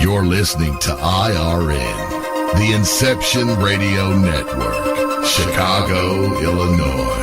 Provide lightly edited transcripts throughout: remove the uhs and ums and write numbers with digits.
You're listening to IRN, the Inception Radio Network, Chicago, Illinois.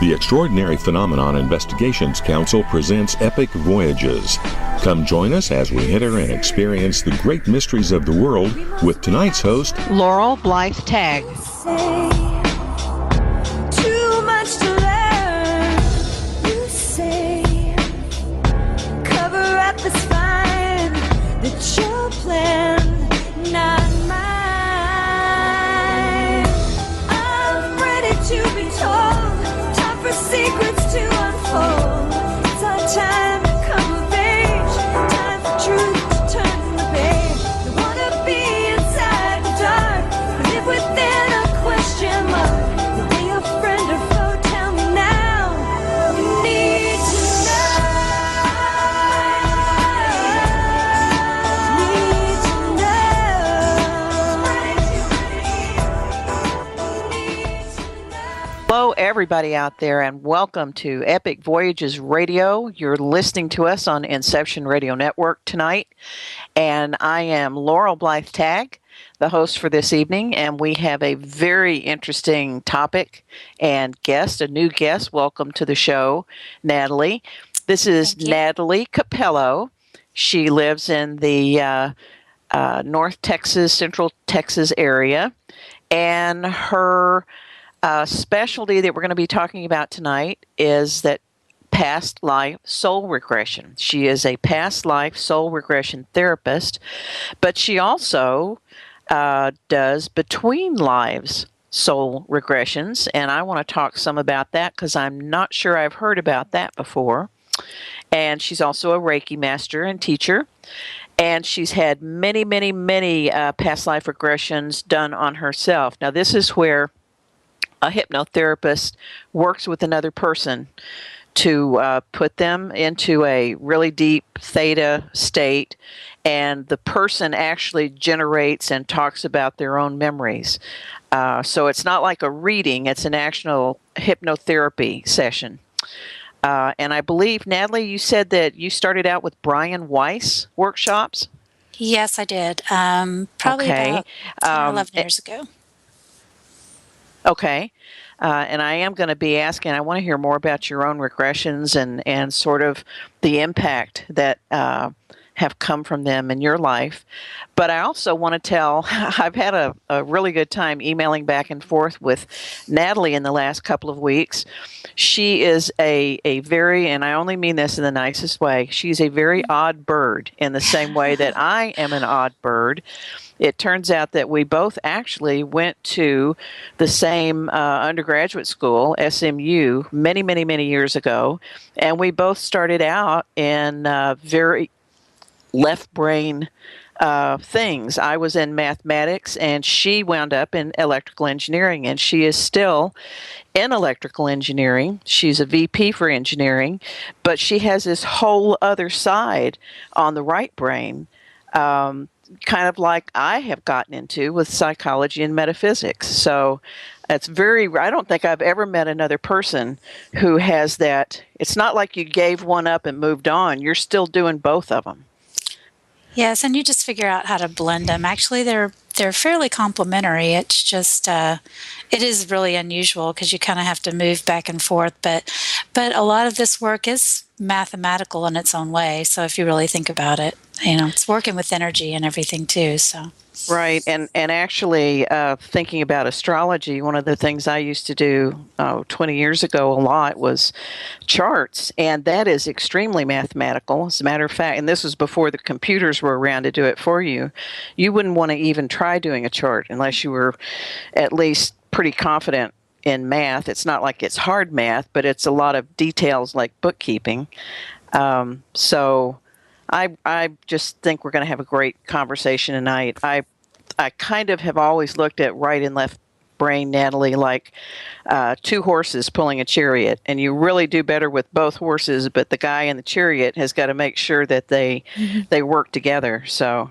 The Extraordinary Phenomenon Investigations Council presents Epic Voyages. Come join us as we enter and experience the great mysteries of the world with tonight's host, Laurel Tague. Too much to learn, you say. Cover up is fine, that's your plan, not mine. I'm ready to be told. For secrets to unfold, it's our time to come of age, time for truth to turn the page. Don't wanna be inside the dark, live within a question mark. Are they a friend or foe? Tell me now. You need to know. Need to know. Hello, everybody out there, and welcome to Epic Voyages Radio. You're listening to us on Inception Radio Network tonight, and I am Laurel Tague, the host for this evening, and we have a very interesting topic and guest, a new guest. Welcome to the show, Natalie. This is Natalie Cappello. She lives in the North Texas, Central Texas area, and her specialty that we're going to be talking about tonight is that past life soul regression. She is a past life soul regression therapist, but she also does between lives soul regressions, and I want to talk some about that because I'm not sure I've heard about that before. And she's also a Reiki master and teacher, and she's had many past life regressions done on herself. Now, this is where a hypnotherapist works with another person to put them into a really deep theta state, and the person actually generates and talks about their own memories. So it's not like a reading, it's an actual hypnotherapy session. And I believe, Natalie, you said that you started out with Brian Weiss workshops? Yes, I did. Probably about 10 or 11 years ago. Okay. And I am going to be asking, I want to hear more about your own regressions and sort of the impact that have come from them in your life. But I also want to tell, I've had a really good time emailing back and forth with Natalie in the last couple of weeks. She is a very, and I only mean this in the nicest way, she's a very odd bird in the same way that I am an odd bird. It turns out that we both actually went to the same undergraduate school, SMU, many years ago, and we both started out in very left brain things. I was in mathematics, and she wound up in electrical engineering, and she is still in electrical engineering. She's a VP for engineering, but she has this whole other side on the right brain, kind of like I have gotten into with psychology and metaphysics. So it's I don't think I've ever met another person who has that. It's not like you gave one up and moved on. You're still doing both of them. Yes, and you just figure out how to blend them. Actually, they're they're fairly complementary. It's just it is really unusual because you kind of have to move back and forth, but a lot of this work is mathematical in its own way. So if you really think about it, it's working with energy and everything too. So. Right, and actually, thinking about astrology, one of the things I used to do 20 years ago a lot was charts, and that is extremely mathematical. As a matter of fact, and this was before the computers were around to do it for you. You wouldn't want to even try doing a chart unless you were at least pretty confident in math. It's not like it's hard math, but it's a lot of details like bookkeeping. So I just think we're going to have a great conversation tonight. I kind of have always looked at right and left brain, Natalie, like two horses pulling a chariot, and you really do better with both horses, but the guy in the chariot has got to make sure that they work together. So,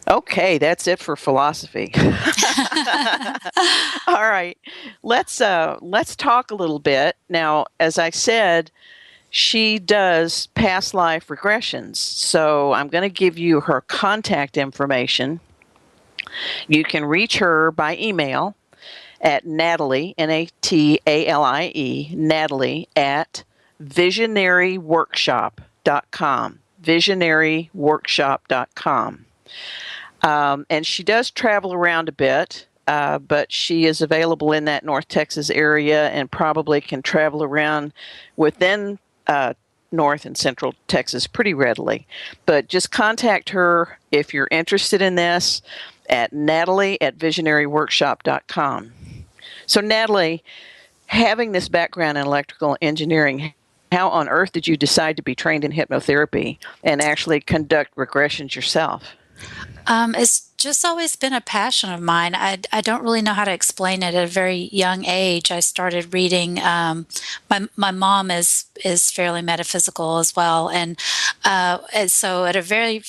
okay, that's it for philosophy. All right, let's talk a little bit now. As I said, she does past life regressions, so I'm going to give you her contact information. You can reach her by email at Natalie, Natalie, Natalie at visionaryworkshop.com, visionaryworkshop.com. And she does travel around a bit, but she is available in that North Texas area and probably can travel around within North and Central Texas pretty readily. But just contact her if you're interested in this at Natalie at visionaryworkshop.com. So Natalie, having this background in electrical engineering, how on earth did you decide to be trained in hypnotherapy and actually conduct regressions yourself? It's just always been a passion of mine. I don't really know how to explain it. At a very young age, I started reading. My mom is fairly metaphysical as well, and so at a very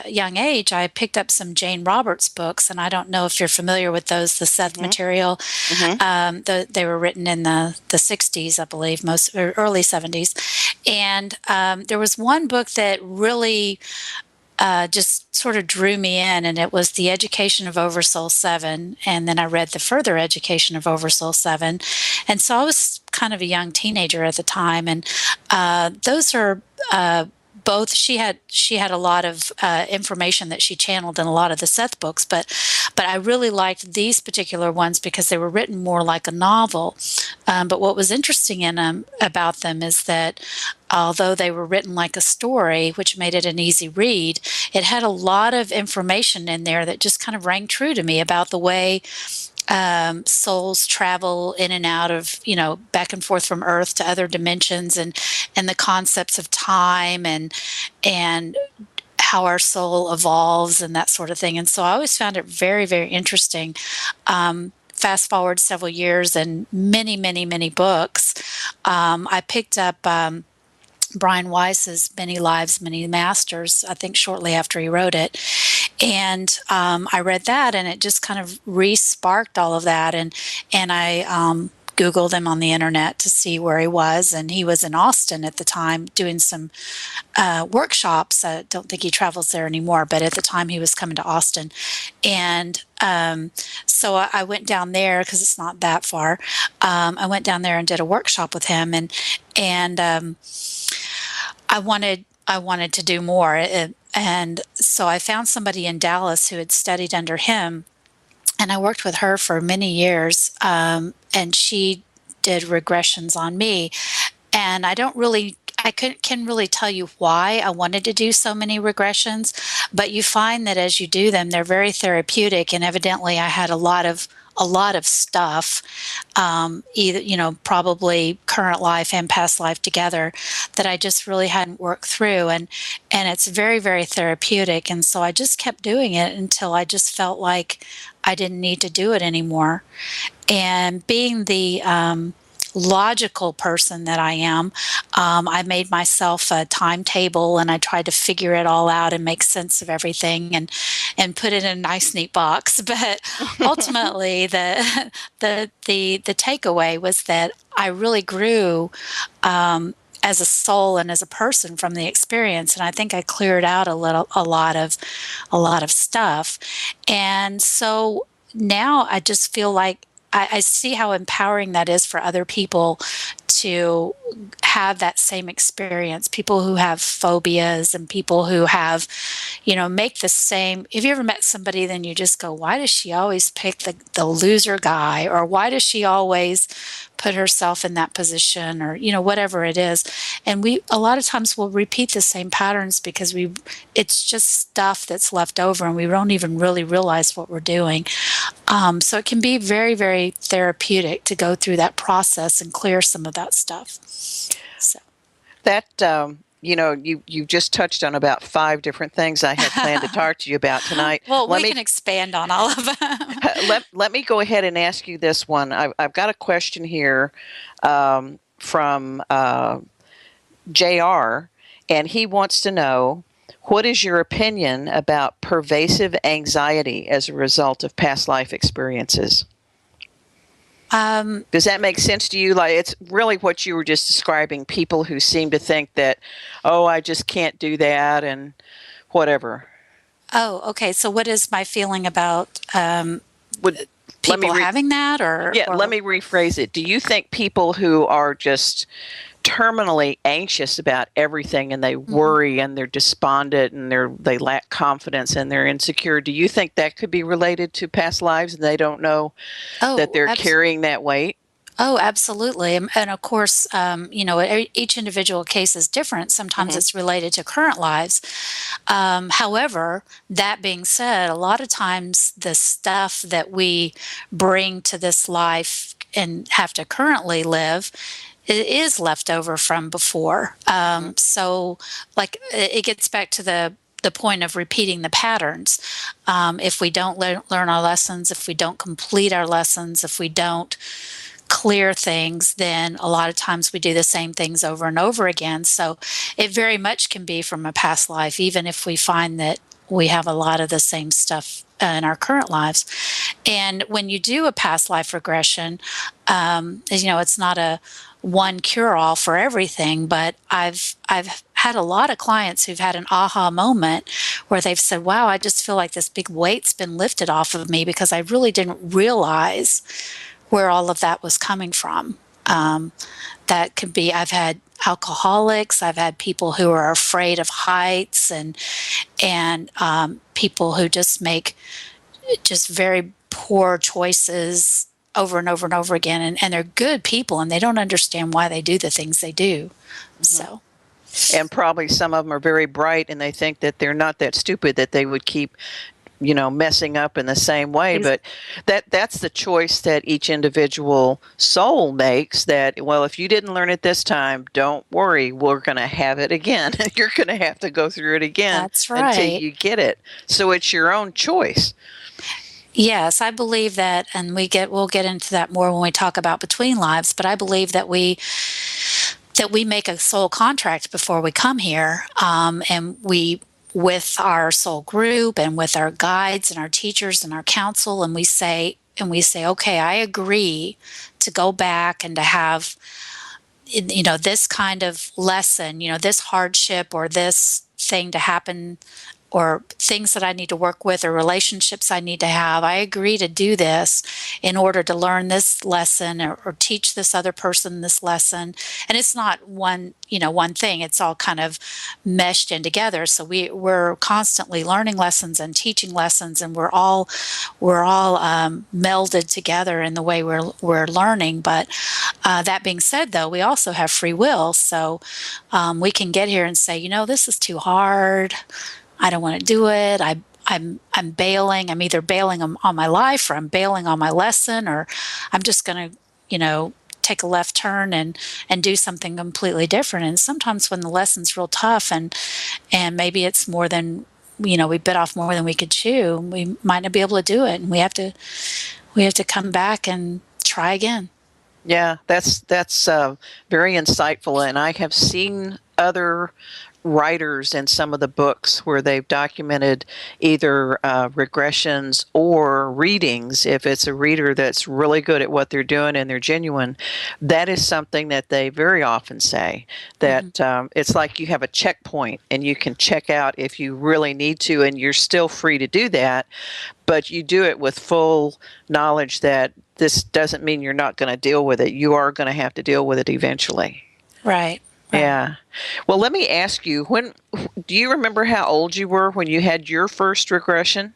young age, I picked up some Jane Roberts books, and I don't know if you're familiar with those, the Seth material. They were written in the 60s, I believe, or early 70s, and there was one book that really just sort of drew me in, and it was The Education of Oversoul 7, and then I read The Further Education of Oversoul 7, and so I was kind of a young teenager at the time, and those are both. She had a lot of information that she channeled in a lot of the Seth books, but I really liked these particular ones because they were written more like a novel. But what was interesting about them is that although they were written like a story, which made it an easy read, it had a lot of information in there that just kind of rang true to me about the way souls travel in and out of, back and forth from Earth to other dimensions, and the concepts of time and how our soul evolves and that sort of thing. And so I always found it very, very interesting. Fast forward several years and many, many, many books. I picked up Brian Weiss's Many Lives, Many Masters, I think shortly after he wrote it. And I read that, and it just kind of re-sparked all of that. And I Googled him on the internet to see where he was. And he was in Austin at the time doing some workshops. I don't think he travels there anymore, but at the time he was coming to Austin. And so I went down there because it's not that far. I went down there and did a workshop with him, and I wanted to do more. And so I found somebody in Dallas who had studied under him, and I worked with her for many years, and she did regressions on me. And I can really tell you why I wanted to do so many regressions, but you find that as you do them, they're very therapeutic, and evidently I had a lot of stuff, either, probably current life and past life together, that I just really hadn't worked through. And it's very, very therapeutic. And so I just kept doing it until I just felt like I didn't need to do it anymore. And being the logical person that I am, I made myself a timetable, and I tried to figure it all out and make sense of everything and put it in a nice, neat box. But ultimately, the takeaway was that I really grew as a soul and as a person from the experience. And I think I cleared out a lot of a lot of stuff. And so now I just feel like I see how empowering that is for other people to have that same experience. People who have phobias and people who have, make the same. Have you ever met somebody, then you just go, why does she always pick the loser guy? Or why does she always put herself in that position? Or, whatever it is. And a lot of times we'll repeat the same patterns because it's just stuff that's left over and we don't even really realize what we're doing. So it can be very, very therapeutic to go through that process and clear some of that stuff. So That, you just touched on about 5 different things I had planned to talk to you about tonight. Well, we can expand on all of them. Let me go ahead and ask you this one. I've got a question here from JR, and he wants to know, what is your opinion about pervasive anxiety as a result of past life experiences? Does that make sense to you? Like, it's really what you were just describing, people who seem to think that, oh, I just can't do that and whatever. Oh, okay. So what is my feeling about people having that? Let me rephrase it. Do you think people who are just terminally anxious about everything and they worry and they're despondent and they lack confidence and they're insecure, do you think that could be related to past lives and they don't know that they're carrying that weight? Oh, absolutely. And of course, each individual case is different. Sometimes it's related to current lives. However, that being said, a lot of times the stuff that we bring to this life and have to currently live, it is left over from before. So like it gets back to the point of repeating the patterns. If we don't learn our lessons, if we don't complete our lessons, if we don't clear things, then a lot of times we do the same things over and over again. So it very much can be from a past life, even if we find that we have a lot of the same stuff in our current lives. And when you do a past life regression, it's not a one cure-all for everything, but I've had a lot of clients who've had an aha moment where they've said, wow, I just feel like this big weight's been lifted off of me because I really didn't realize where all of that was coming from. That could be, I've had alcoholics, I've had people who are afraid of heights and people who just make just very poor choices over and over and over again. And they're good people and they don't understand why they do the things they do. So. And probably some of them are very bright and they think that they're not that stupid that they would keep messing up in the same way. But that's the choice that each individual soul makes, that, well, if you didn't learn it this time, don't worry, we're going to have it again. You're going to have to go through it again. That's right. Until you get it. So it's your own choice. Yes, I believe that, and we'll get into that more when we talk about between lives, but I believe that we make a soul contract before we come here, and we, with our soul group and with our guides and our teachers and our counsel, and we say, okay, I agree to go back and to have, this kind of lesson, this hardship or this thing to happen, or things that I need to work with or relationships I need to have. I agree to do this in order to learn this lesson or teach this other person this lesson. And it's not one thing. It's all kind of meshed in together. So we're constantly learning lessons and teaching lessons, and we're all melded together in the way we're learning. But that being said, though, we also have free will. So we can get here and say, this is too hard. I don't want to do it. I'm bailing. I'm either bailing on my life, or I'm bailing on my lesson, or I'm just going to, take a left turn and do something completely different. And sometimes when the lesson's real tough and maybe it's more than, we bit off more than we could chew, we might not be able to do it. And we have to come back and try again. Yeah, that's very insightful. And I have seen other writers in some of the books where they've documented either regressions or readings, if it's a reader that's really good at what they're doing and they're genuine, that is something that they very often say, that it's like you have a checkpoint and you can check out if you really need to, and you're still free to do that, but you do it with full knowledge that this doesn't mean you're not going to deal with it. You are going to have to deal with it eventually. Right. Yeah. Well, let me ask you, do you remember how old you were when you had your first regression?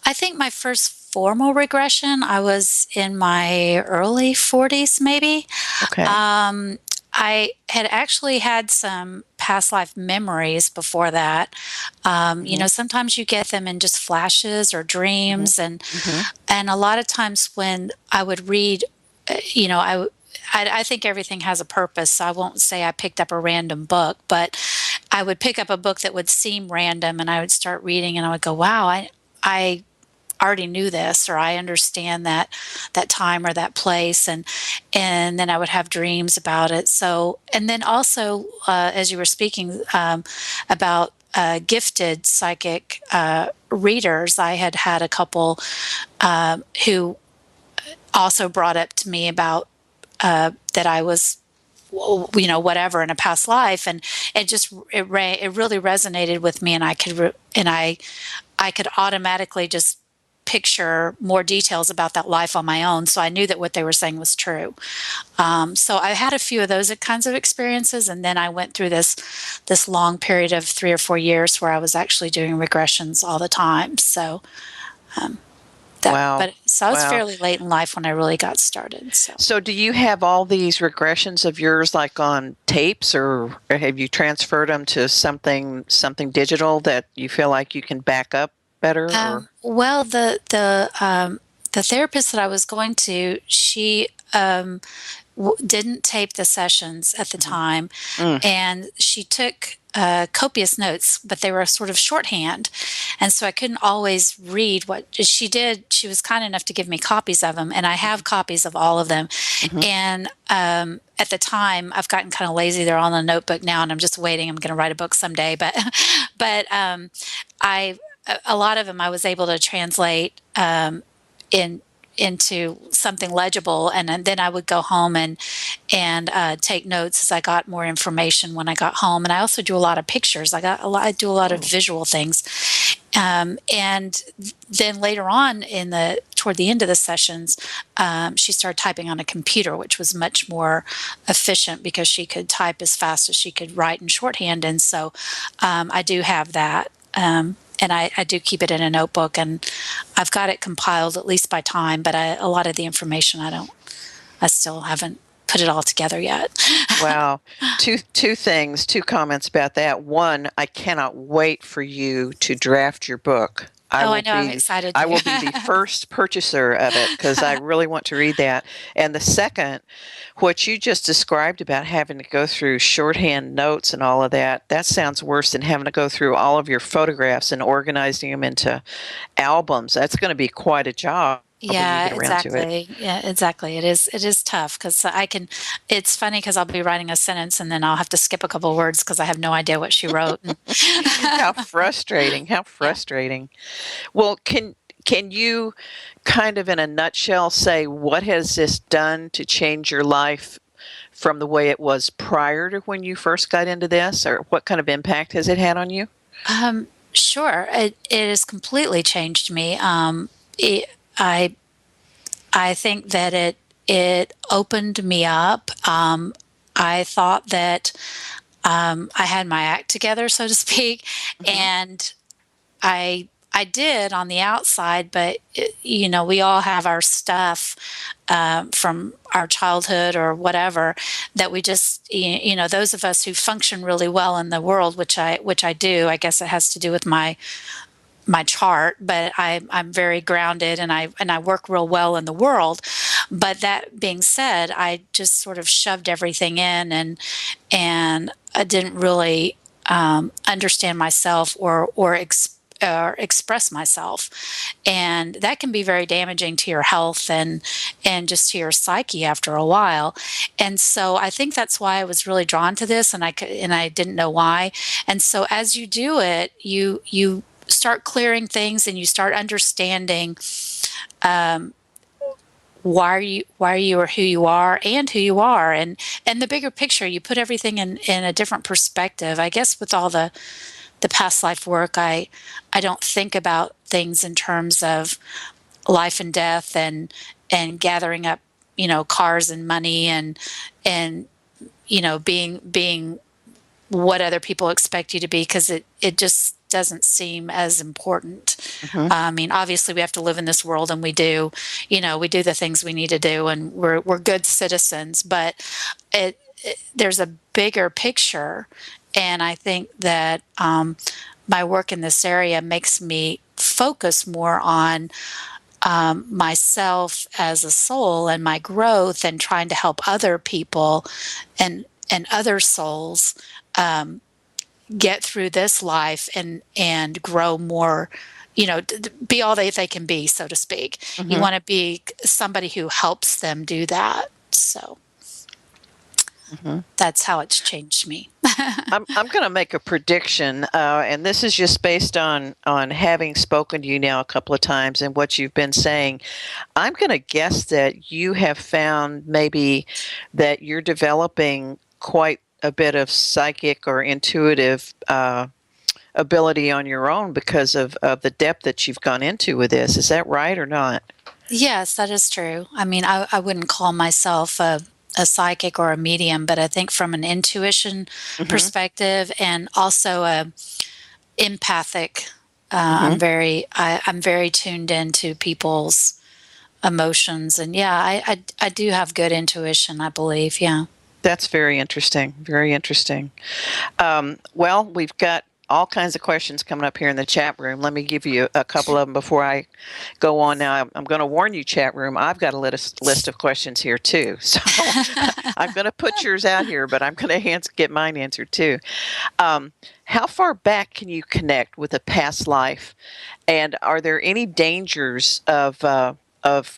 I think my first formal regression, I was in my early 40s, maybe. Okay. I had actually had some past life memories before that. You know, sometimes you get them in just flashes or dreams, and a lot of times when I would read, you know, I think everything has a purpose, so I won't say I picked up a random book, but I would pick up a book that would seem random, and I would start reading, and I would go, wow, I already knew this, or I understand that time or that place, and then I would have dreams about it. So, and then also, as you were speaking about gifted psychic readers, I had a couple who also brought up to me about that I was, you know, whatever in a past life, and it really resonated with me, and I could automatically just picture more details about that life on my own. So I knew that what they were saying was true. So I had a few of those kinds of experiences, and then I went through this long period of 3 or 4 years where I was actually doing regressions all the time. So. Wow. So I was fairly late in life when I really got started. So do you have all these regressions of yours like on tapes, or have you transferred them to something digital that you feel like you can back up better? Well, the therapist that I was going to, she didn't tape the sessions at the time, and she took copious notes, but they were sort of shorthand, and so I couldn't always read what she did. She was kind enough to give me copies of them, and I have copies of all of them. And at the time, I've gotten kind of lazy. They're all in a notebook now, and I'm just waiting. I'm going to write a book someday, but a lot of them I was able to translate into something legible, and then I would go home and take notes as I got more information when I got home. And I also do a lot of pictures. I do a lot of visual things. And then later on toward the end of the sessions, she started typing on a computer, which was much more efficient because she could type as fast as she could write in shorthand. And so I do have that. And I do keep it in a notebook, and I've got it compiled at least by time, but a lot of the information I still haven't put it all together yet. Wow. Two comments about that. One, I cannot wait for you to draft your book. I know, I'm excited. I will be the first purchaser of it because I really want to read that. And the second, what you just described about having to go through shorthand notes and all of that sounds worse than having to go through all of your photographs and organizing them into albums. That's going to be quite a job. Yeah, exactly. Yeah, exactly. It is tough because it's funny because I'll be writing a sentence and then I'll have to skip a couple of words because I have no idea what she wrote. How frustrating. How frustrating. Well, can you kind of in a nutshell say what has this done to change your life from the way it was prior to when you first got into this, or what kind of impact has it had on you? Sure. It has completely changed me. I think that it opened me up. I thought that I had my act together, so to speak, and I did on the outside, but we all have our stuff from our childhood or whatever that we just those of us who function really well in the world, which I do. I guess it has to do with my chart, but I'm very grounded and I work real well in the world. But that being said, I just sort of shoved everything in and I didn't really understand myself or express myself, and that can be very damaging to your health and just to your psyche after a while. And so I think that's why I was really drawn to this, and I didn't know why. And so as you do it, you start clearing things, and you start understanding why you are who you are and who you are, and the bigger picture. You put everything in a different perspective. I guess with all the past life work, I don't think about things in terms of life and death and gathering up, cars and money and being what other people expect you to be, because it just doesn't seem as important. I mean, obviously we have to live in this world, and we do the things we need to do, and we're good citizens, but there's a bigger picture. And I think that my work in this area makes me focus more on myself as a soul and my growth, and trying to help other people and other souls get through this life and grow more, be all they can be, so to speak. You want to be somebody who helps them do that. So that's how it's changed me. I'm going to make a prediction, and this is just based on having spoken to you now a couple of times and what you've been saying. I'm going to guess that you have found maybe that you're developing quite a bit of psychic or intuitive ability on your own because of the depth that you've gone into with this. Is that right or not? Yes, that is true. I mean, I wouldn't call myself a psychic or a medium, but I think from an intuition perspective, and also a empathic, I'm very tuned into people's emotions, and I do have good intuition, I believe. Yeah. That's very interesting. Very interesting. Well, we've got all kinds of questions coming up here in the chat room. Let me give you a couple of them before I go on. Now, I'm going to warn you, chat room, I've got a list of questions here too. So I'm going to put yours out here, but I'm going to get mine answered too. How far back can you connect with a past life? And are there any dangers of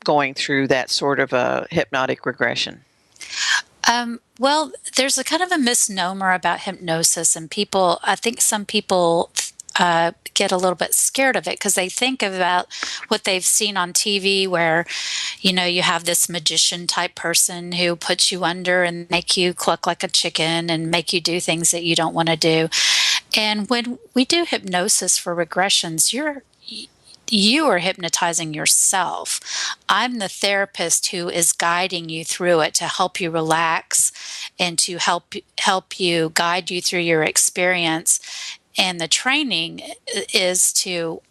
going through that sort of a hypnotic regression? Well, there's a kind of a misnomer about hypnosis, and I think some people get a little bit scared of it because they think about what they've seen on TV, where, you have this magician type person who puts you under and make you cluck like a chicken and make you do things that you don't want to do. And when we do hypnosis for regressions, you are hypnotizing yourself. I'm the therapist who is guiding you through it to help you relax and to help you guide you through your experience. And the training is to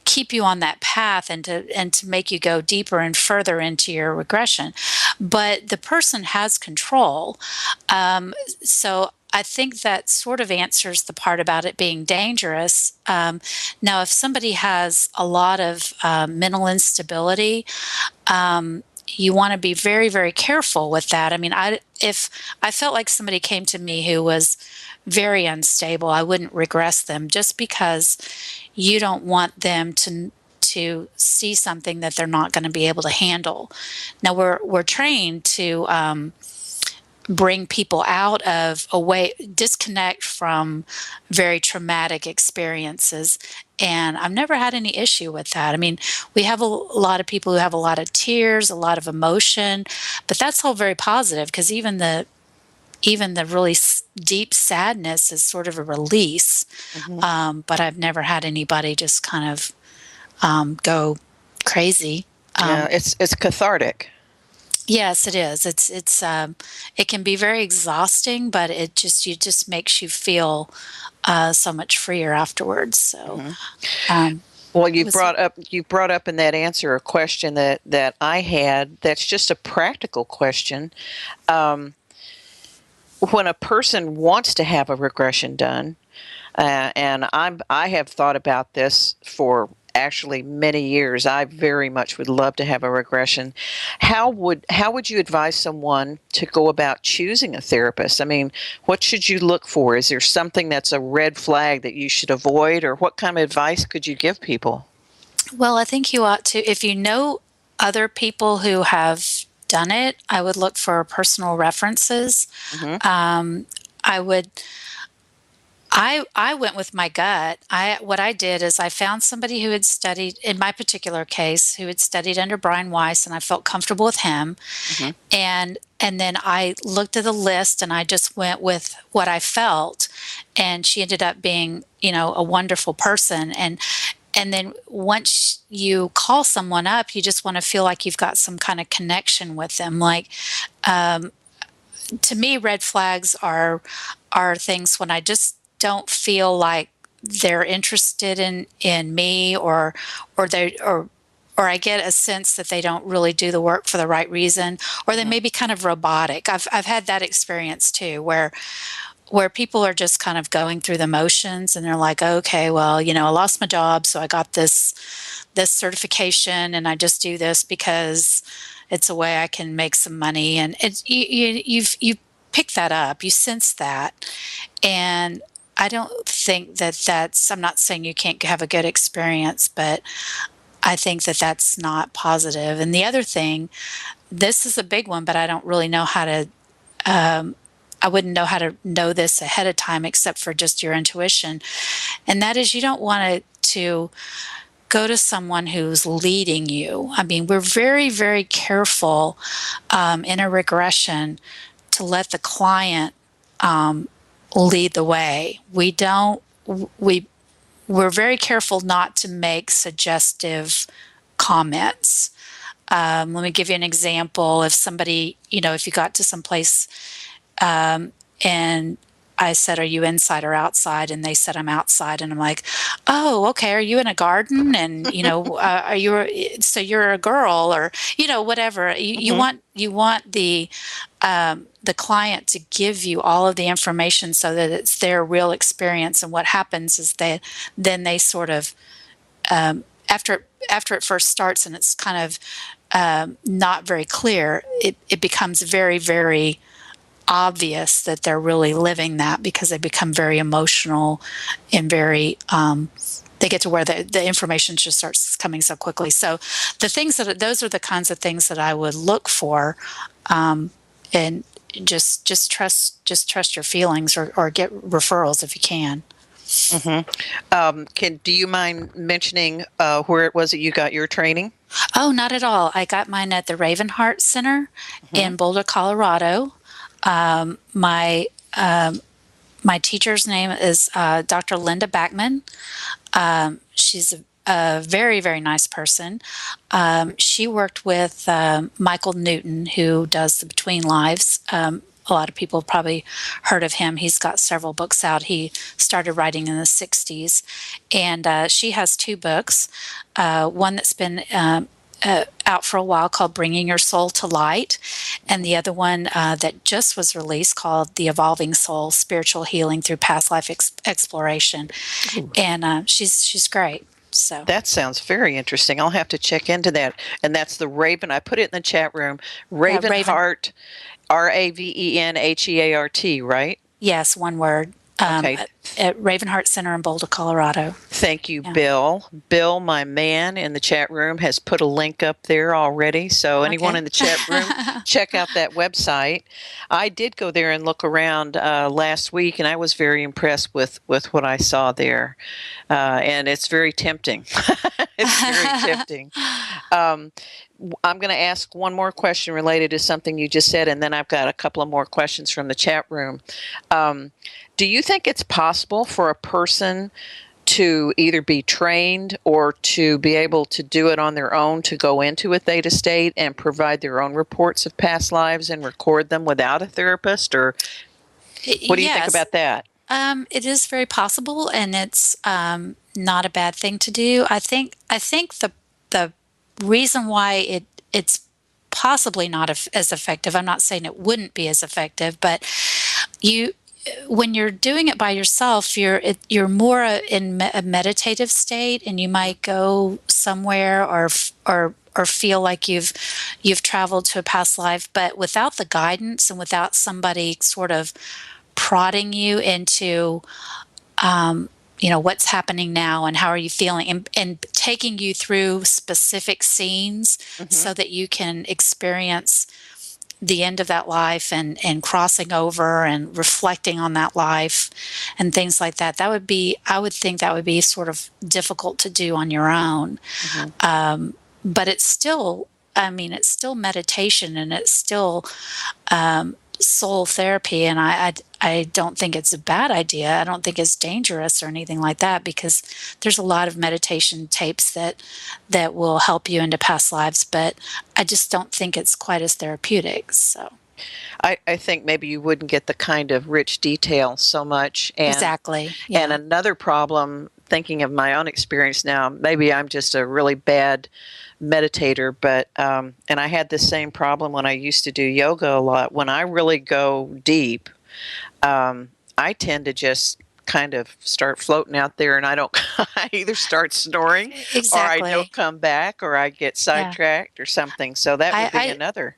keep you on that path and to make you go deeper and further into your regression. But the person has control. So I think that sort of answers the part about it being dangerous. Now, if somebody has a lot of mental instability, you want to be very, very careful with that. I mean, if I felt like somebody came to me who was very unstable, I wouldn't regress them, just because you don't want them to see something that they're not going to be able to handle. Now, we're trained to bring people out of disconnect from very traumatic experiences. And I've never had any issue with that. I mean, we have a lot of people who have a lot of tears, a lot of emotion, but that's all very positive, because even the really deep sadness is sort of a release. But I've never had anybody just kind of go crazy. It's cathartic. Yes, it is. It can be very exhausting, but it just makes you feel so much freer afterwards. So, well, you brought up in that answer a question that I had. That's just a practical question. When a person wants to have a regression done, and I have thought about this for actually many years. I very much would love to have a regression. How would you advise someone to go about choosing a therapist? I mean, what should you look for? Is there something that's a red flag that you should avoid, or what kind of advice could you give people? Well, I think you ought to, if you know other people who have done it, I would look for personal references. I would. I went with my gut. What I did is I found somebody who had studied, in my particular case, who had studied under Brian Weiss, and I felt comfortable with him. And then I looked at the list and I just went with what I felt. And she ended up being, a wonderful person. And then once you call someone up, you just want to feel like you've got some kind of connection with them. Like, to me, red flags are things when I just don't feel like they're interested in me, or I get a sense that they don't really do the work for the right reason, or they may be kind of robotic. I've had that experience too, where people are just kind of going through the motions, and they're like, okay, well, I lost my job, so I got this certification, and I just do this because it's a way I can make some money. And you pick that up, you sense that, and I don't think that's. I'm not saying you can't have a good experience, but I think that that's not positive. And the other thing, this is a big one, but I don't really know how to. I wouldn't know how to know this ahead of time, except for just your intuition, and that is you don't want to go to someone who's leading you. I mean, we're very, very careful in a regression to let the client lead the way. We're very careful not to make suggestive comments. Let me give you an example. If somebody, if you got to some place and I said, "Are you inside or outside?" And they said, "I'm outside." And I'm like, "Oh, okay. Are you in a garden?" And are you? So you're a girl, or whatever. You want the client to give you all of the information so that it's their real experience. And what happens is then they sort of after it first starts and it's kind of not very clear, it becomes very, very obvious that they're really living that, because they become very emotional and very they get to where the information just starts coming so quickly. So those are the kinds of things that I would look for, and just trust your feelings, or get referrals if you can. Do you mind mentioning where it was that you got your training? Oh, not at all. I got mine at the Ravenheart Center in Boulder, Colorado. My teacher's name is Dr. Linda Backman. She's a very, very nice person. She worked with Michael Newton, who does the Between Lives. A lot of people have probably heard of him. He's got several books out. He started writing in the 60s. And she has two books, one that's been out for a while called Bringing Your Soul to Light, and the other one that just was released called The Evolving Soul, Spiritual Healing Through Past Life Exploration. Ooh. And she's great. So that sounds very interesting. I'll have to check into that. And that's the Raven. I put it in the chat room. Ravenheart, Ravenheart, right? Yes, one word. Okay. At Ravenheart Center in Boulder, Colorado. Thank you, yeah. Bill. Bill, my man in the chat room, has put a link up there already. So anyone in the chat room, check out that website. I did go there and look around last week, and I was very impressed with what I saw there. And it's very tempting. It's very tempting. I'm going to ask one more question related to something you just said, and then I've got a couple of more questions from the chat room. Do you think it's possible for a person to either be trained or to be able to do it on their own, to go into a theta state and provide their own reports of past lives and record them without a therapist? Or what do you think about that? It is very possible, and it's not a bad thing to do. I think the reason why it's possibly not as effective, I'm not saying it wouldn't be as effective, but when you're doing it by yourself, you're more in a meditative state, and you might go somewhere or feel like you've traveled to a past life, but without the guidance and without somebody sort of prodding you into what's happening now and how are you feeling, and taking you through specific scenes so that you can experience the end of that life and crossing over and reflecting on that life and things like that. I would think that would be sort of difficult to do on your own. But it's still meditation, and it's still soul therapy. And I don't think it's a bad idea. I don't think it's dangerous or anything like that, because there's a lot of meditation tapes that will help you into past lives, but I just don't think it's quite as therapeutic. So I think maybe you wouldn't get the kind of rich detail so much. And, exactly. Yeah. And another problem, thinking of my own experience now, maybe I'm just a really bad meditator, but and I had the same problem when I used to do yoga a lot. When I really go deep, I tend to just kind of start floating out there, and I either start snoring or I don't come back, or I get sidetracked or something. So that would be another.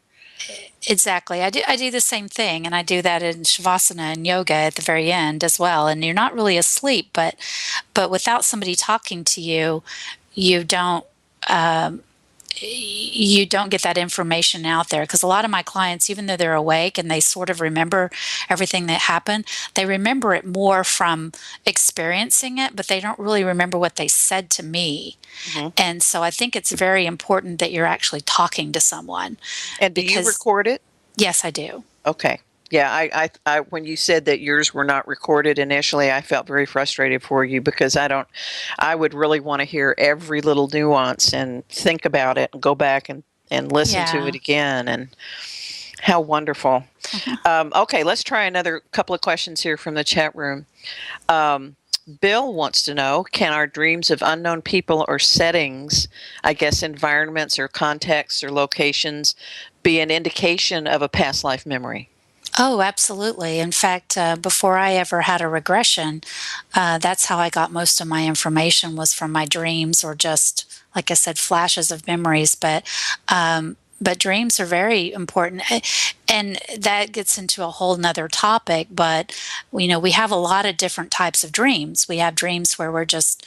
Exactly. I do the same thing, and I do that in Shavasana and yoga at the very end as well. And you're not really asleep, but without somebody talking to you, you don't get that information out there. Because a lot of my clients, even though they're awake and they sort of remember everything that happened, they remember it more from experiencing it, but they don't really remember what they said to me. And so I think it's very important that you're actually talking to someone. And do you record it? Yes, I do. Okay. Yeah, I when you said that yours were not recorded initially, I felt very frustrated for you, because I would really want to hear every little nuance and think about it and go back and listen to it again. And how wonderful. Okay, let's try another couple of questions here from the chat room. Bill wants to know, can our dreams of unknown people or settings, I guess environments or contexts or locations, be an indication of a past life memory? Oh, absolutely. In fact, before I ever had a regression, that's how I got most of my information, was from my dreams, or just, like I said, flashes of memories. But dreams are very important. And that gets into a whole nother topic. But, we have a lot of different types of dreams. We have dreams where we're just,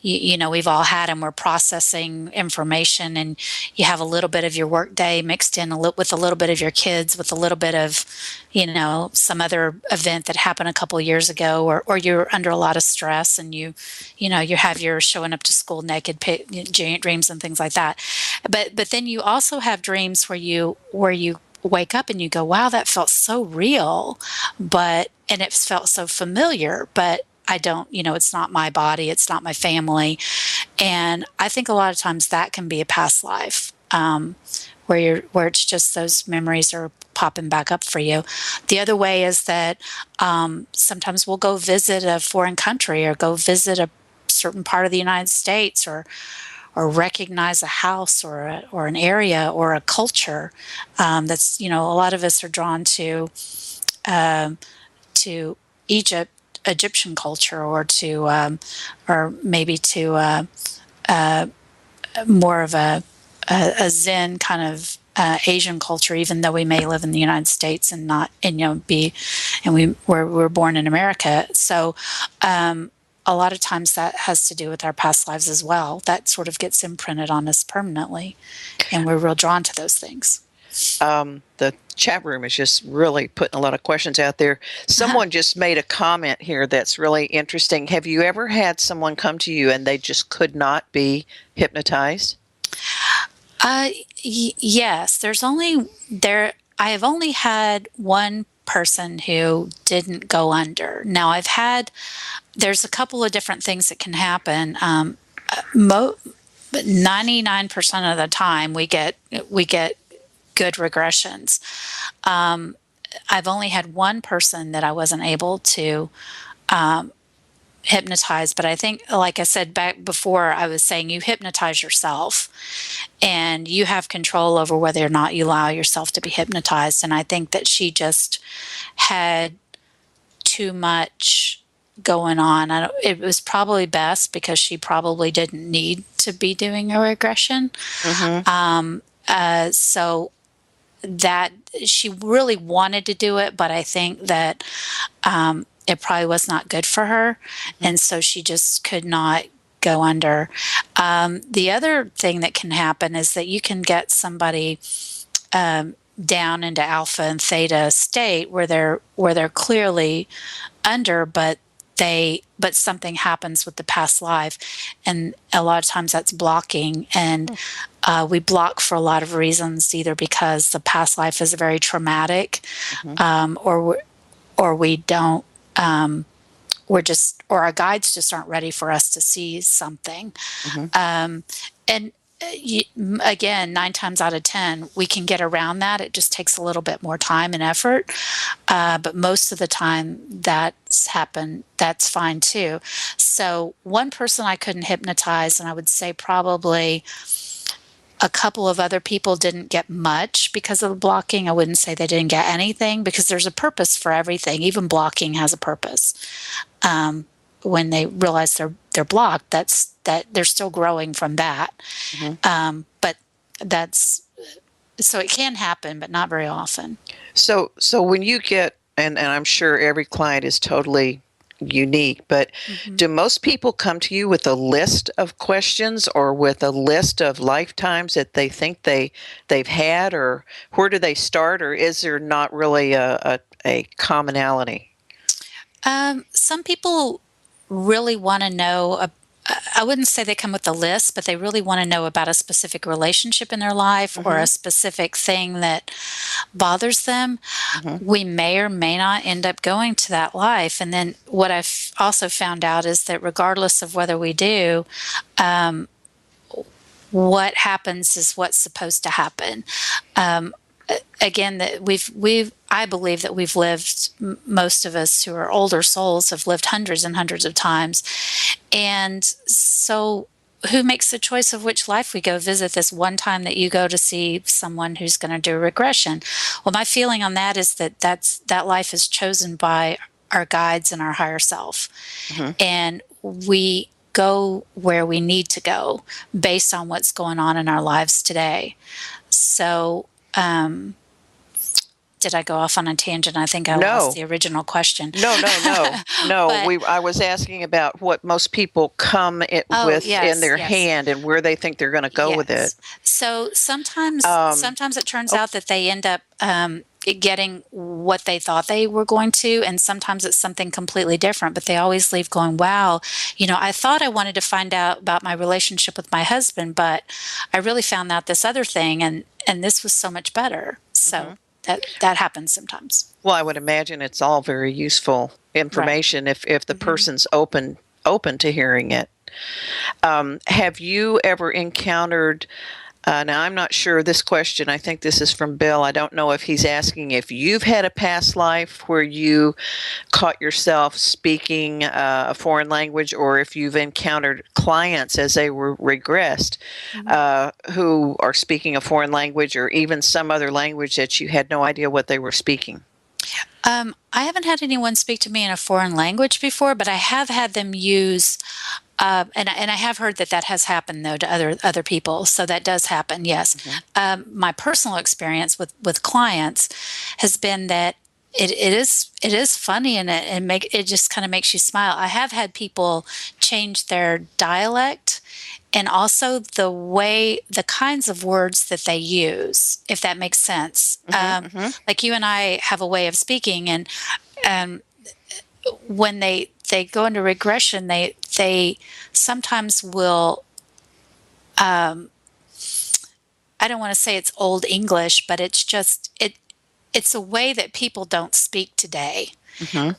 we've all had them. We're processing information, and you have a little bit of your work day mixed in with a little bit of your kids, with a little bit of, some other event that happened a couple of years ago, or you're under a lot of stress, and you have your showing up to school naked giant dreams and things like that. But then you also have dreams where you wake up and you go, wow, that felt so real, and it felt so familiar, but I don't, it's not my body, it's not my family. And I think a lot of times that can be a past life, where it's just those memories are popping back up for you. The other way is that sometimes we'll go visit a foreign country, or go visit a certain part of the United States, or recognize a house or an area or a culture. That's, a lot of us are drawn to Egyptian culture, or maybe to more of a Zen kind of Asian culture, even though we may live in the United States and not, we're born in America. So a lot of times that has to do with our past lives as well. That sort of gets imprinted on us permanently, and we're real drawn to those things. The chat room is just really putting a lot of questions out there. Someone just made a comment here that's really interesting. Have you ever had someone come to you and they just could not be hypnotized? Yes. I have only had one person who didn't go under. Now, there's a couple of different things that can happen. But 99% of the time we get good regressions. I've only had one person that I wasn't able to hypnotize, but I think, like I said back before, I was saying you hypnotize yourself, and you have control over whether or not you allow yourself to be hypnotized. And I think that she just had too much going on. It was probably best because she probably didn't need to be doing a regression. So that she really wanted to do it, but I think that it probably was not good for her. And so she just could not go under. The other thing that can happen is that you can get somebody down into alpha and theta state where they're clearly under, but something happens with the past life, and a lot of times that's blocking, and we block for a lot of reasons, either because the past life is very traumatic, or we don't, or our guides just aren't ready for us to see something. And again, 9 times out of 10, we can get around that. It just takes a little bit more time and effort. But most of the time that's fine too. So one person I couldn't hypnotize, and I would say probably a couple of other people didn't get much because of the blocking. I wouldn't say they didn't get anything, because there's a purpose for everything. Even blocking has a purpose. When they realize they're blocked, that they're still growing from that. But so it can happen, but not very often. So when you get, and I'm sure every client is totally unique, but do most people come to you with a list of questions or with a list of lifetimes that they think they've had, or where do they start, or is there not really a commonality? Some people really want to know, I wouldn't say they come with a list, but they really want to know about a specific relationship in their life or a specific thing that bothers them. We may or may not end up going to that life. And then what I've also found out is that regardless of whether we do, what happens is what's supposed to happen. Again, that I believe that we've lived, most of us who are older souls have lived hundreds and hundreds of times. And so who makes the choice of which life we go visit this one time that you go to see someone who's going to do a regression? Well, my feeling on that is that life is chosen by our guides and our higher self. And we go where we need to go based on what's going on in our lives today. So, did I go off on a tangent? I think I lost the original question. No. But, I was asking about what most people come with in their hand and where they think they're going to go with it. So sometimes it turns out that they end up getting what they thought they were going to, and sometimes it's something completely different, but they always leave going, wow, I thought I wanted to find out about my relationship with my husband, but I really found out this other thing, and this was so much better. So that happens sometimes. Well, I would imagine it's all very useful information if the person's open to hearing it. Have you ever encountered, now I'm not sure this question, I think this is from Bill. I don't know if he's asking if you've had a past life where you caught yourself speaking a foreign language, or if you've encountered clients as they were regressed who are speaking a foreign language or even some other language that you had no idea what they were speaking. I haven't had anyone speak to me in a foreign language before, but I have had them use and I have heard that has happened, though, to other people. So that does happen, yes. My personal experience with clients has been that it is funny, and it just kind of makes you smile. I have had people change their dialect and also the kinds of words that they use, if that makes sense. Like you and I have a way of speaking, and when they go into regression, they sometimes will, I don't want to say it's old English, but it's just, it's a way that people don't speak today.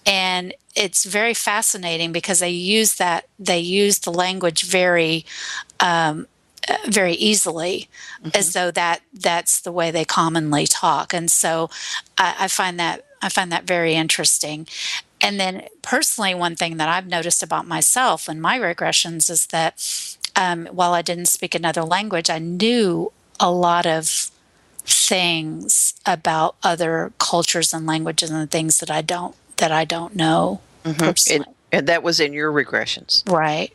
And it's very fascinating because they use the language very, very easily, as though that's the way they commonly talk. And so I find that very interesting. And then personally, one thing that I've noticed about myself in my regressions is that while I didn't speak another language, I knew a lot of things about other cultures and languages and things that I don't that I don't know personally. And that was in your regressions. Right.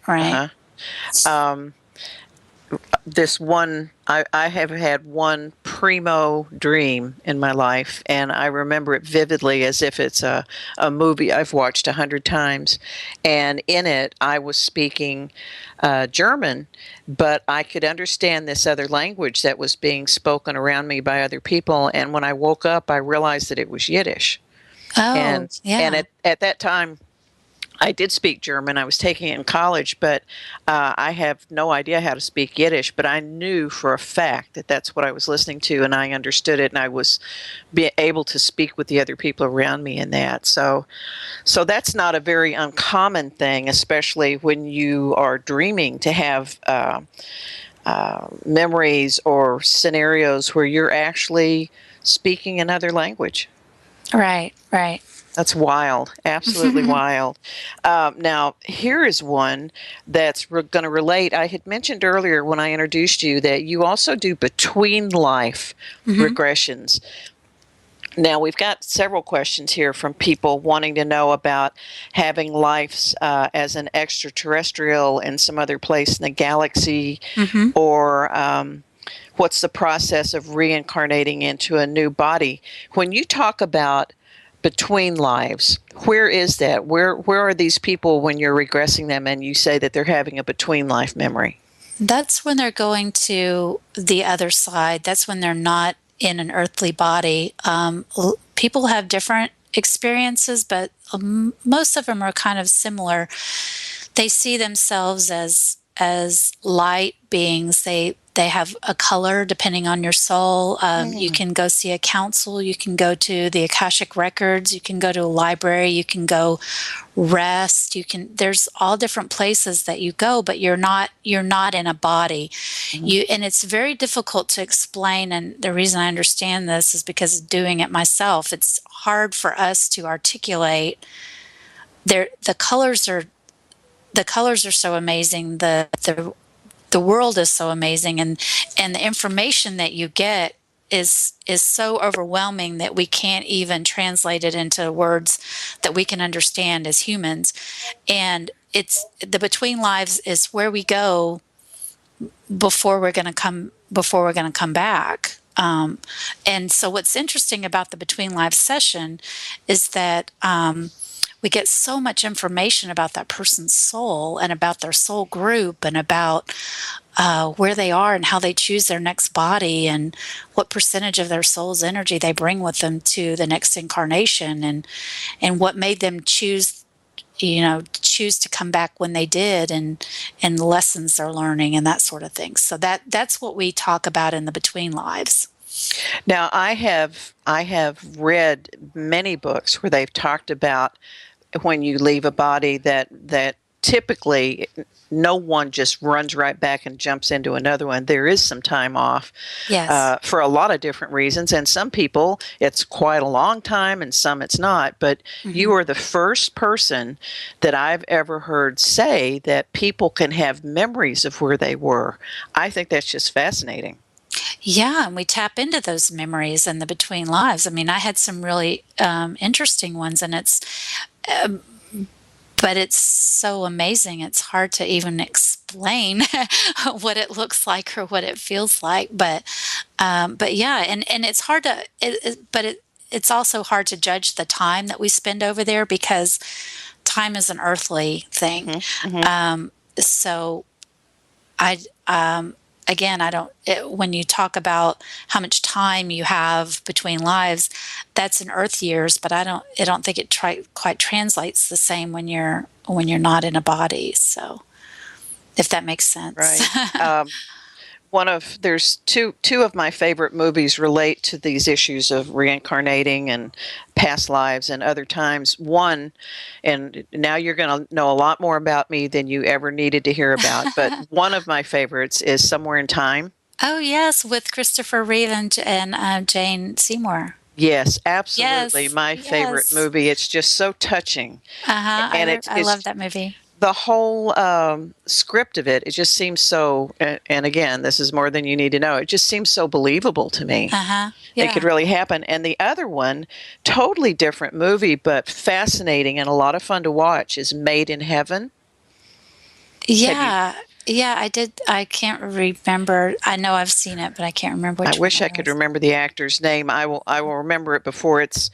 This one, I have had one primo dream in my life, and I remember it vividly as if it's a movie I've watched 100 times. And in it, I was speaking German, but I could understand this other language that was being spoken around me by other people. And when I woke up, I realized that it was Yiddish. Oh, And yeah. at that time, I did speak German. I was taking it in college, but I have no idea how to speak Yiddish. But I knew for a fact that that's what I was listening to, and I understood it, and I was able to speak with the other people around me in that. So that's not a very uncommon thing, especially when you are dreaming, to have memories or scenarios where you're actually speaking another language. Right. That's wild. Absolutely wild. Now, here is one that's going to relate. I had mentioned earlier when I introduced you that you also do between life regressions. Now, we've got several questions here from people wanting to know about having lives as an extraterrestrial in some other place in the galaxy, or what's the process of reincarnating into a new body. When you talk about between lives, where is that? Where are these people when you're regressing them and you say that they're having a between life memory? That's when they're going to the other side. That's when they're not in an earthly body. People have different experiences, but most of them are kind of similar. They see themselves as light beings. They have a color depending on your soul. You can go see a council. You can go to the Akashic Records. You can go to a library. You can go rest. There's all different places that you go, but you're not in a body. And it's very difficult to explain. And the reason I understand this is because of doing it myself. It's hard for us to articulate. The colors are so amazing. The world is so amazing, and the information that you get is so overwhelming that we can't even translate it into words that we can understand as humans. And it's the between lives is where we go before we're going to come back. And so what's interesting about the between lives session is that we get so much information about that person's soul and about their soul group and about where they are and how they choose their next body and what percentage of their soul's energy they bring with them to the next incarnation, and what made them choose to come back when they did, and lessons they're learning and that sort of thing. So that's what we talk about in the between lives. Now, I have read many books where they've talked about when you leave a body that typically no one just runs right back and jumps into another one. There is some time off, for a lot of different reasons. And some people, it's quite a long time, and some it's not. But you are the first person that I've ever heard say that people can have memories of where they were. I think that's just fascinating. Yeah, and we tap into those memories in the between lives. I mean, I had some really interesting ones, and but it's so amazing. It's hard to even explain what it looks like or what it feels like. But yeah, and it's hard to. It's also hard to judge the time that we spend over there, because time is an earthly thing. So again, when you talk about how much time you have between lives, that's in Earth years, but I don't think it quite translates the same when you're not in a body. So, if that makes sense, right? There's two of my favorite movies relate to these issues of reincarnating and past lives and other times. One, and now you're going to know a lot more about me than you ever needed to hear about, but one of my favorites is Somewhere in Time. Oh yes, with Christopher Reeve and Jane Seymour. Yes, absolutely. My favorite movie. It's just so touching. And I love that movie. the whole script of it just seems so, and again, this is more than you need to know, it just seems so believable to me. Yeah. It could really happen. And the other one, totally different movie, but fascinating and a lot of fun to watch, is Made in Heaven. Yeah. Yeah, I did. I can't remember. I know I've seen it, but I can't remember which one. I wish I could remember the actor's name. I will remember it before it's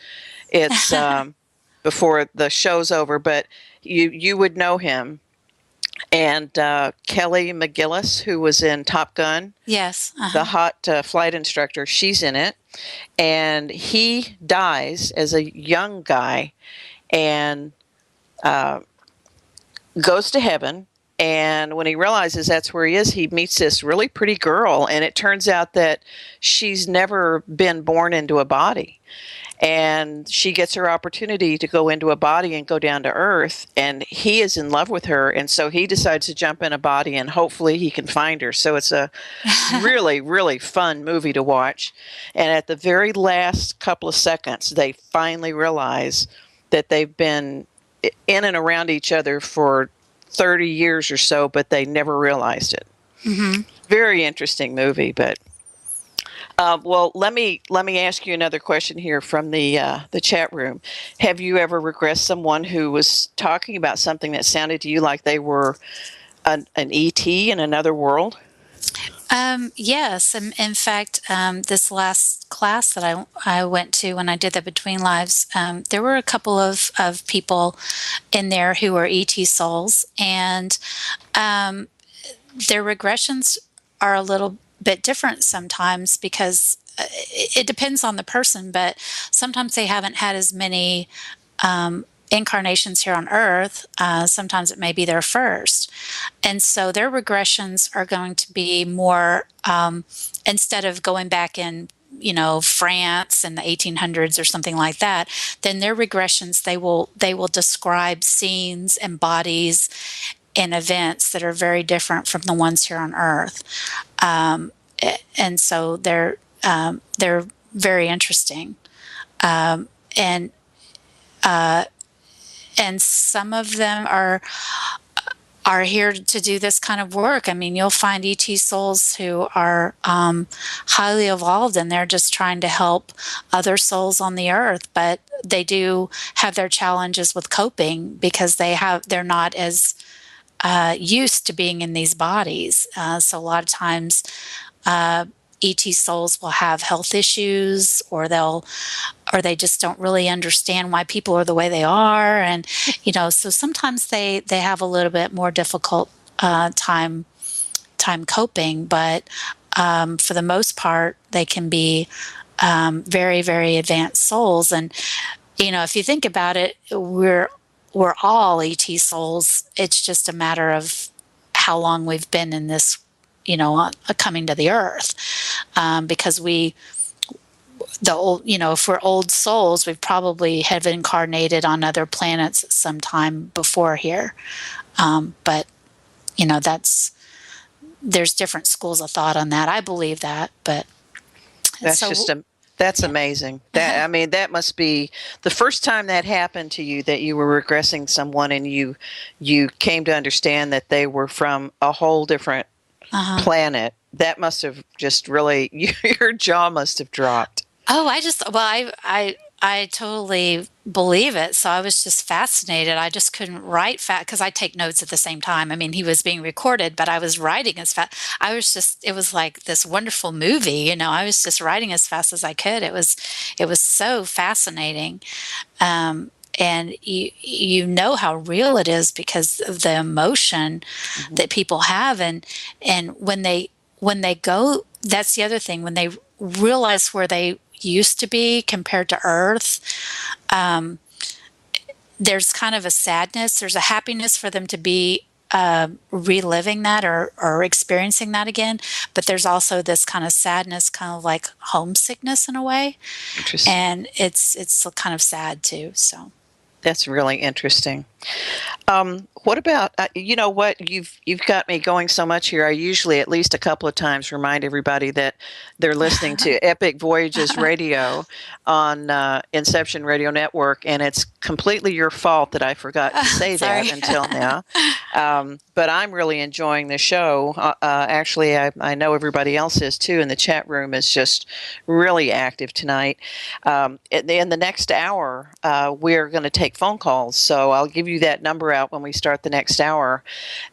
before the show's over, but you would know him. And Kelly McGillis, who was in Top Gun. Yes. The hot flight instructor, she's in it. And he dies as a young guy and goes to heaven. And when he realizes that's where he is, he meets this really pretty girl. And it turns out that she's never been born into a body. And she gets her opportunity to go into a body and go down to Earth. And he is in love with her. And so he decides to jump in a body and hopefully he can find her. So it's a really, really fun movie to watch. And at the very last couple of seconds, they finally realize that they've been in and around each other for 30 years or so, but they never realized it. Mm-hmm. Very interesting movie, but well, let me ask you another question here from the chat room. Have you ever regressed someone who was talking about something that sounded to you like they were an ET in another world? Yes. In fact, this last class that I went to when I did the Between Lives, there were a couple of people in there who were ET souls, and their regressions are a little bit different sometimes because it depends on the person, but sometimes they haven't had as many incarnations here on Earth. Sometimes it may be their first. And so their regressions are going to be more, instead of going back in, France in the 1800s or something like that, then their regressions, they will describe scenes and bodies and events that are very different from the ones here on Earth. And so they're very interesting. And some of them are here to do this kind of work. I mean, you'll find ET souls who are highly evolved, and they're just trying to help other souls on the earth. But they do have their challenges with coping because they're not as used to being in these bodies. So a lot of times, ET souls will have health issues, or they just don't really understand why people are the way they are, and so sometimes they have a little bit more difficult time coping, but for the most part they can be very, very advanced souls. And if you think about it, we're all ET souls. It's just a matter of how long we've been in this, coming to the earth, because if we're old souls, we probably have incarnated on other planets sometime before here. But there's different schools of thought on that. I believe that, but that's amazing. That must be the first time that happened to you, that you were regressing someone and you came to understand that they were from a whole different planet. That must have just really, your jaw must have dropped. Oh, I totally believe it. So I was just fascinated. I just couldn't write fast because I take notes at the same time. I mean, he was being recorded, but I was writing as fast. It was like this wonderful movie. I was just writing as fast as I could. It was so fascinating. And you know how real it is because of the emotion that people have. And when they go, that's the other thing, when they realize where they used to be compared to Earth, there's kind of a sadness. There's a happiness for them to be reliving that or experiencing that again. But there's also this kind of sadness, kind of like homesickness in a way. Interesting. And it's kind of sad too. So that's really interesting. What about you know what you've got me going so much here. I usually at least a couple of times remind everybody that they're listening to Epic Voyages Radio on Inception Radio Network, and it's completely your fault that I forgot to say Sorry. that until now. But I'm really enjoying the show. Actually, I know everybody else is too, and the chat room is just really active tonight. In the next hour, we're going to take phone calls, so I'll give you that number out when we start the next hour.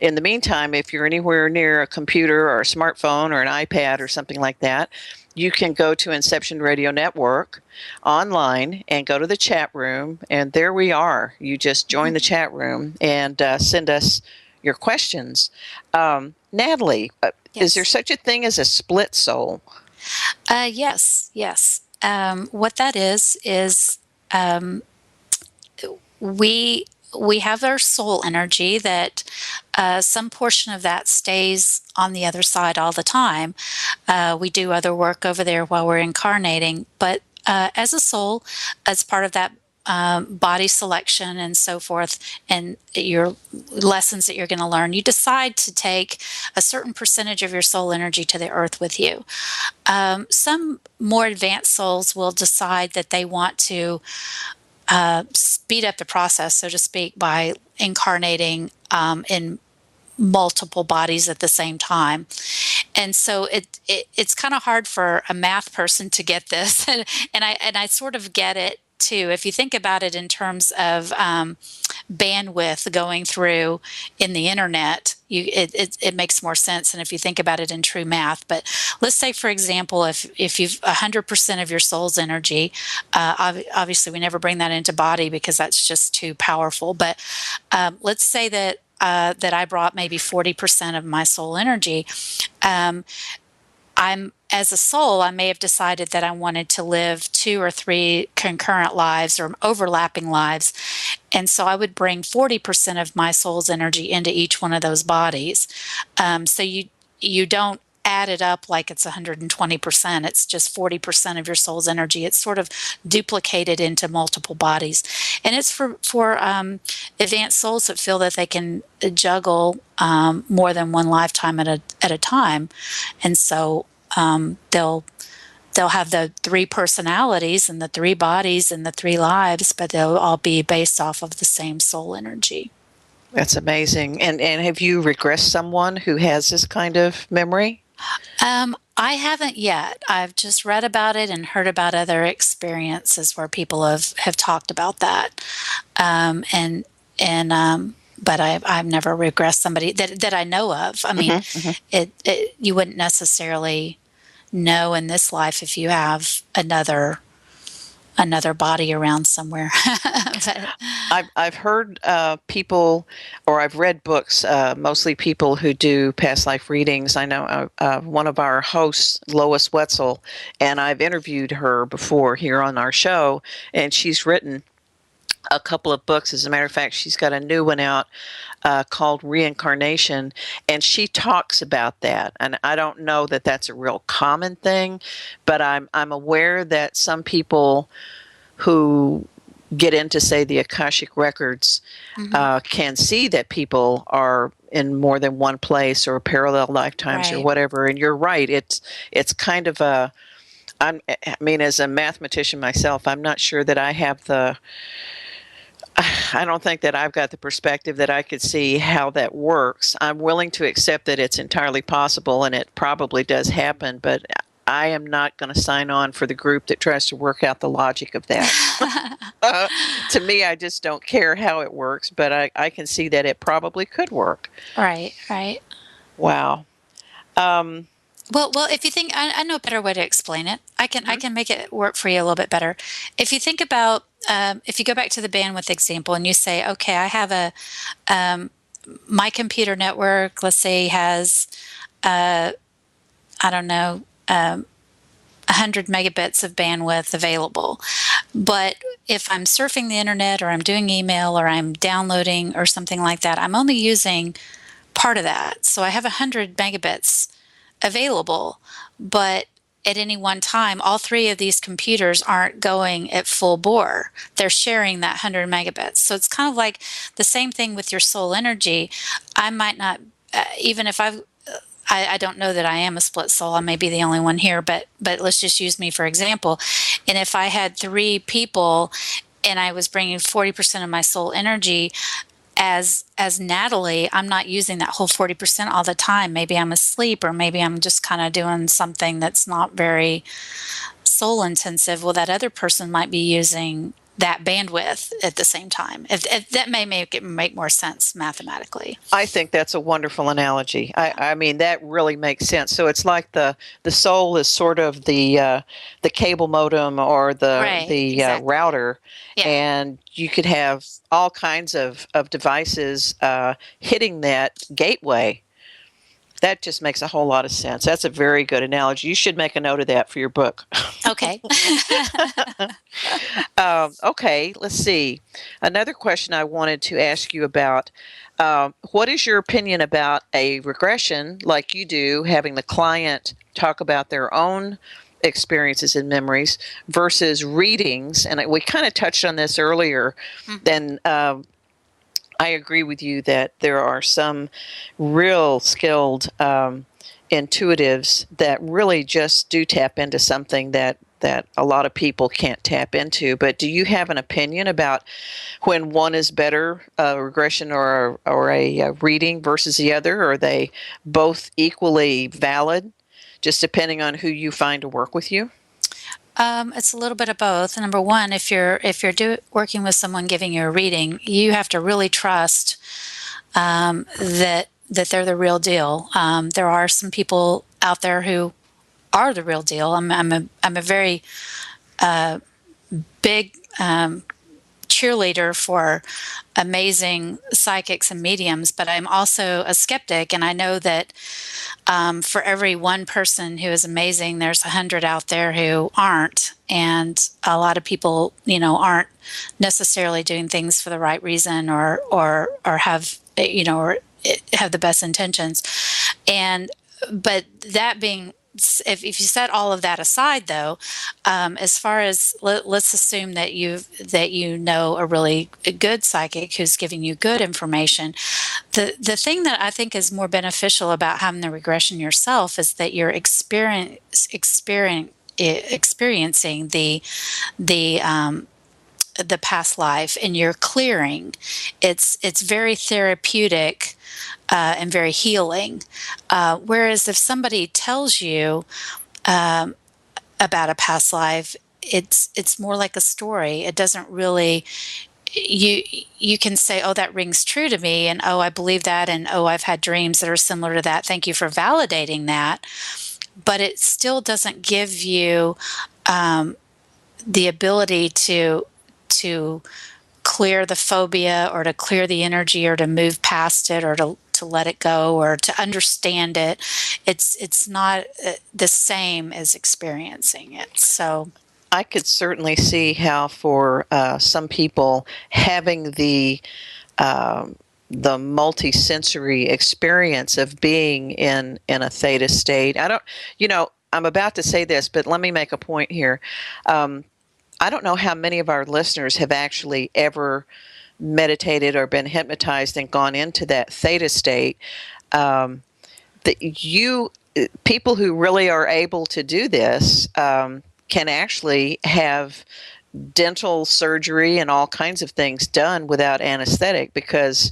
In the meantime, if you're anywhere near a computer or a smartphone or an iPad or something like that, you can go to Inception Radio Network online and go to the chat room, and there we are. You just join the chat room and send us your questions. Natalie, is there such a thing as a split soul? Yes. What that is we have our soul energy that some portion of that stays on the other side all the time. We do other work over there while we're incarnating, but as a soul, as part of that body selection and so forth, and your lessons that you're going to learn, you decide to take a certain percentage of your soul energy to the earth with you. Some more advanced souls will decide that they want to speed up the process, so to speak, by incarnating in multiple bodies at the same time. And so it's kind of hard for a math person to get this, and I sort of get it too. If you think about it in terms of bandwidth going through in the internet, it makes more sense. And if you think about it in true math, but let's say, for example, if you've 100% of your soul's energy, obviously we never bring that into body because that's just too powerful. But let's say that I brought maybe 40% of my soul energy. As a soul, I may have decided that I wanted to live 2 or 3 concurrent lives or overlapping lives. And so I would bring 40% of my soul's energy into each one of those bodies. So you don't add it up like it's 120%. It's just 40% of your soul's energy. It's sort of duplicated into multiple bodies. And it's for advanced souls that feel that they can juggle more than one lifetime at a time. And so they'll have the 3 personalities and the 3 bodies and the 3 lives, but they'll all be based off of the same soul energy. That's amazing. And have you regressed someone who has this kind of memory? I haven't yet. I've just read about it and heard about other experiences where people have talked about that. But I've never regressed somebody that I know of. I mean, you wouldn't necessarily know in this life if you have another body around somewhere. I've heard people, or I've read books, mostly people who do past life readings. I know one of our hosts, Lois Wetzel, and I've interviewed her before here on our show, and she's written a couple of books. As a matter of fact, she's got a new one out called Reincarnation, and she talks about that. And I don't know that that's a real common thing, but I'm aware that some people who get into, say, the Akashic records can see that people are in more than one place or parallel lifetimes or whatever. And you're right. It's kind of I mean, as a mathematician myself, I'm not sure that I have I don't think that I've got the perspective that I could see how that works. I'm willing to accept that it's entirely possible and it probably does happen, but I am not going to sign on for the group that tries to work out the logic of that. To me, I just don't care how it works, but I can see that it probably could work. Right. Wow. Well, if you think, I know a better way to explain it. I can make it work for you a little bit better. If you think about, if you go back to the bandwidth example and you say, okay, I have my computer network, let's say, has, I don't know, 100 megabits of bandwidth available. But if I'm surfing the internet or I'm doing email or I'm downloading or something like that, I'm only using part of that. So I have 100 megabits available, but at any one time, all three of these computers aren't going at full bore. They're sharing that 100 megabits. So it's kind of like the same thing with your soul energy. I might not, even if I don't know that I am a split soul. I may be the only one here, but let's just use me for example. And if I had three people and I was bringing 40% of my soul energy as Natalie, I'm not using that whole 40% all the time. Maybe I'm asleep, or maybe I'm just kind of doing something that's not very soul intensive. Well, that other person might be using that bandwidth at the same time. If that may make more sense mathematically. I think that's a wonderful analogy. I mean, that really makes sense. So it's like the soul is sort of the cable modem or the exactly. router, Yeah. and you could have all kinds of devices hitting that gateway. That just makes a whole lot of sense. That's a very good analogy. You should make a note of that for your book. Okay. Okay, let's see. Another question I wanted to ask you about, what is your opinion about a regression like you do, having the client talk about their own experiences and memories versus readings? And we kind of touched on this earlier. Then I agree with you that there are some real skilled intuitives that really just do tap into something that a lot of people can't tap into. But do you have an opinion about when one is better, a regression or a reading versus the other? Or are they both equally valid, just depending on who you find to work with you? It's a little bit of both. Number one, if you're working with someone giving you a reading, you have to really trust that they're the real deal. There are some people out there who are the real deal. I'm a very big cheerleader for amazing psychics and mediums, but I'm also a skeptic, and I know that for every one person who is amazing, there's 100 out there who aren't, and a lot of people, aren't necessarily doing things for the right reason, or have or have the best intentions, but that being. If you set all of that aside, though, as far as let's assume that you know a really good psychic who's giving you good information, the thing that I think is more beneficial about having the regression yourself is that you're experiencing the past life, and you're clearing. It's very therapeutic. And very healing. Whereas if somebody tells you about a past life, it's more like a story. It doesn't really. You can say, "Oh, that rings true to me," and "Oh, I believe that," and "Oh, I've had dreams that are similar to that. Thank you for validating that." But it still doesn't give you the ability to clear the phobia, or to clear the energy, or to move past it, or to let it go, or to understand it. It's not the same as experiencing it. So I could certainly see how for some people having the multi-sensory experience of being in a theta state. I'm about to say this, but let me make a point here. I don't know how many of our listeners have actually ever meditated or been hypnotized and gone into that theta state. People who really are able to do this can actually have dental surgery and all kinds of things done without anesthetic, because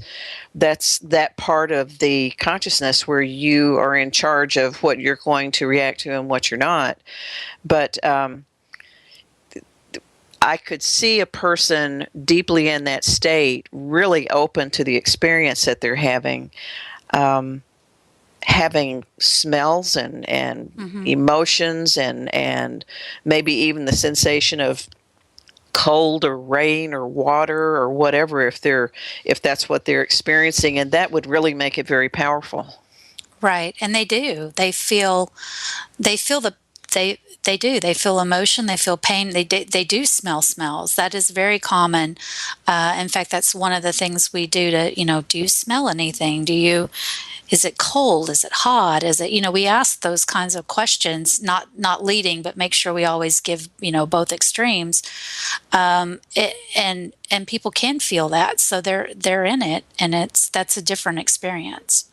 that's that part of the consciousness where you are in charge of what you're going to react to and what you're not. But I could see a person deeply in that state, really open to the experience that they're having smells and emotions and maybe even the sensation of cold or rain or water or whatever, if that's what they're experiencing, and that would really make it very powerful. Right, and they do. They feel emotion, they feel pain, they do smell smells. That is very common. In fact, that's one of the things we do to, do you smell anything? is it cold? Is it hot? Is it, we ask those kinds of questions, not leading, but make sure we always give, both extremes. And people can feel that. So they're in it, and that's a different experience.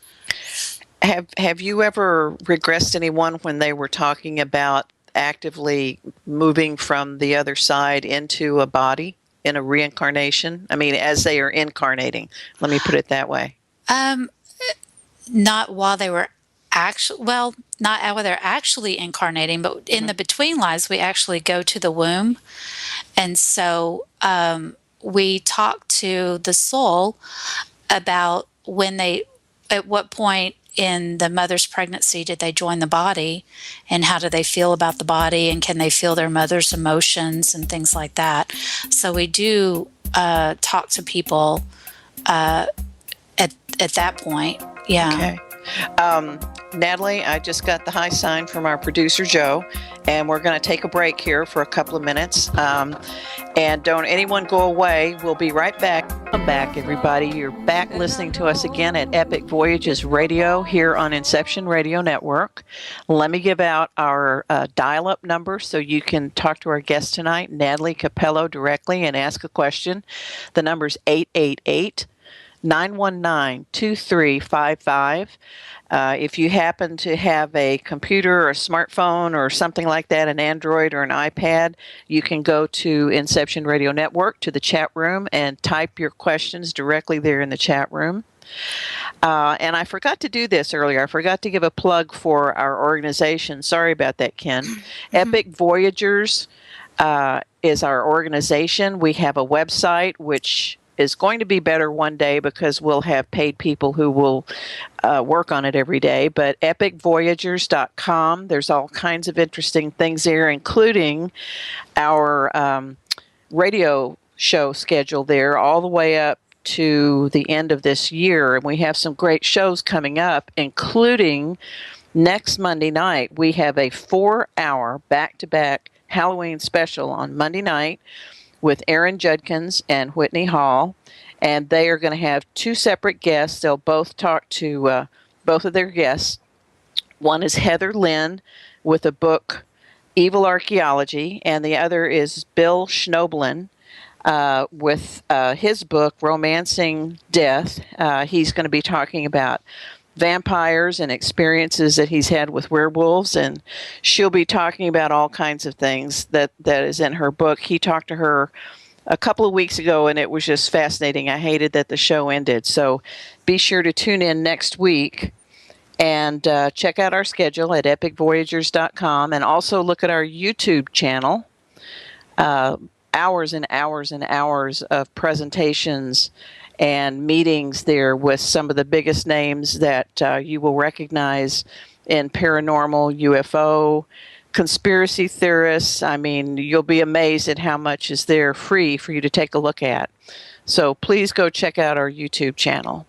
Have you ever regressed anyone when they were talking about actively moving from the other side into a body in a reincarnation? I mean, as they are incarnating, let me put it that way. Not while they were not while they're actually incarnating, but in the between lives, we actually go to the womb. And so we talk to the soul about at what point in the mother's pregnancy did they join the body, and how do they feel about the body, and can they feel their mother's emotions and things like that. So we do talk to people at that point. Yeah. Okay. Natalie, I just got the high sign from our producer, Joe, and we're going to take a break here for a couple of minutes. And don't anyone go away. We'll be right back. Welcome back, everybody. You're back listening to us again at Epic Voyages Radio here on Inception Radio Network. Let me give out our dial-up number so you can talk to our guest tonight, Natalie Cappello, directly and ask a question. The number's 888-919-2355. If you happen to have a computer or a smartphone or something like that, an Android or an iPad, you can go to Inception Radio Network, to the chat room, and type your questions directly there in the chat room. And I forgot to do this earlier. I forgot to give a plug for our organization. Sorry about that, Ken. Epic Voyagers is our organization. We have a website which is going to be better one day because we'll have paid people who will work on it every day. But epicvoyagers.com, there's all kinds of interesting things there, including our radio show schedule there all the way up to the end of this year. And we have some great shows coming up, including next Monday night. We have a 4-hour back-to-back Halloween special on Monday night with Aaron Judkins and Whitney Hall, and they are going to have 2 separate guests. They'll both talk to both of their guests. One is Heather Lynn with the book Evil Archaeology, and the other is Bill Schnoblin with his book Romancing Death. He's going to be talking about vampires and experiences that he's had with werewolves, and she'll be talking about all kinds of things that is in her book. He talked to her a couple of weeks ago, and it was just fascinating. I hated that the show ended. So be sure to tune in next week and check out our schedule at epicvoyagers.com, and also look at our YouTube channel. Hours and hours and hours of presentations and meetings there with some of the biggest names that you will recognize in paranormal, UFO, conspiracy theorists. I mean, you'll be amazed at how much is there free for you to take a look at. So please go check out our YouTube channel.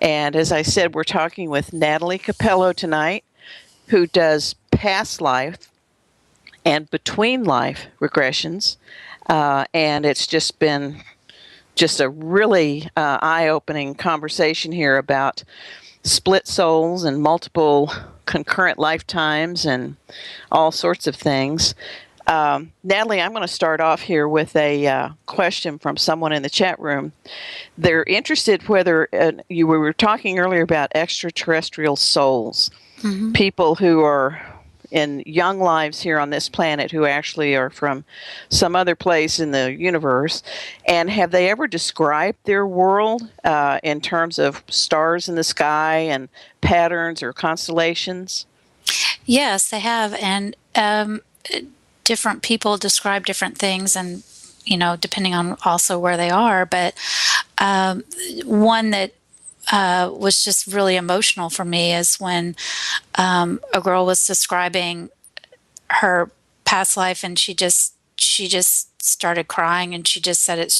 And as I said, we're talking with Natalie Cappello tonight, who does past life and between life regressions. And it's just been a really eye-opening conversation here about split souls and multiple concurrent lifetimes and all sorts of things. Natalie, I'm going to start off here with a question from someone in the chat room. They're interested whether we were talking earlier about extraterrestrial souls, people who are in young lives here on this planet who actually are from some other place in the universe. And have they ever described their world in terms of stars in the sky and patterns or constellations? Yes, they have. And different people describe different things, and, depending on also where they are. But one that was just really emotional for me is when a girl was describing her past life, and she just started crying, and she just said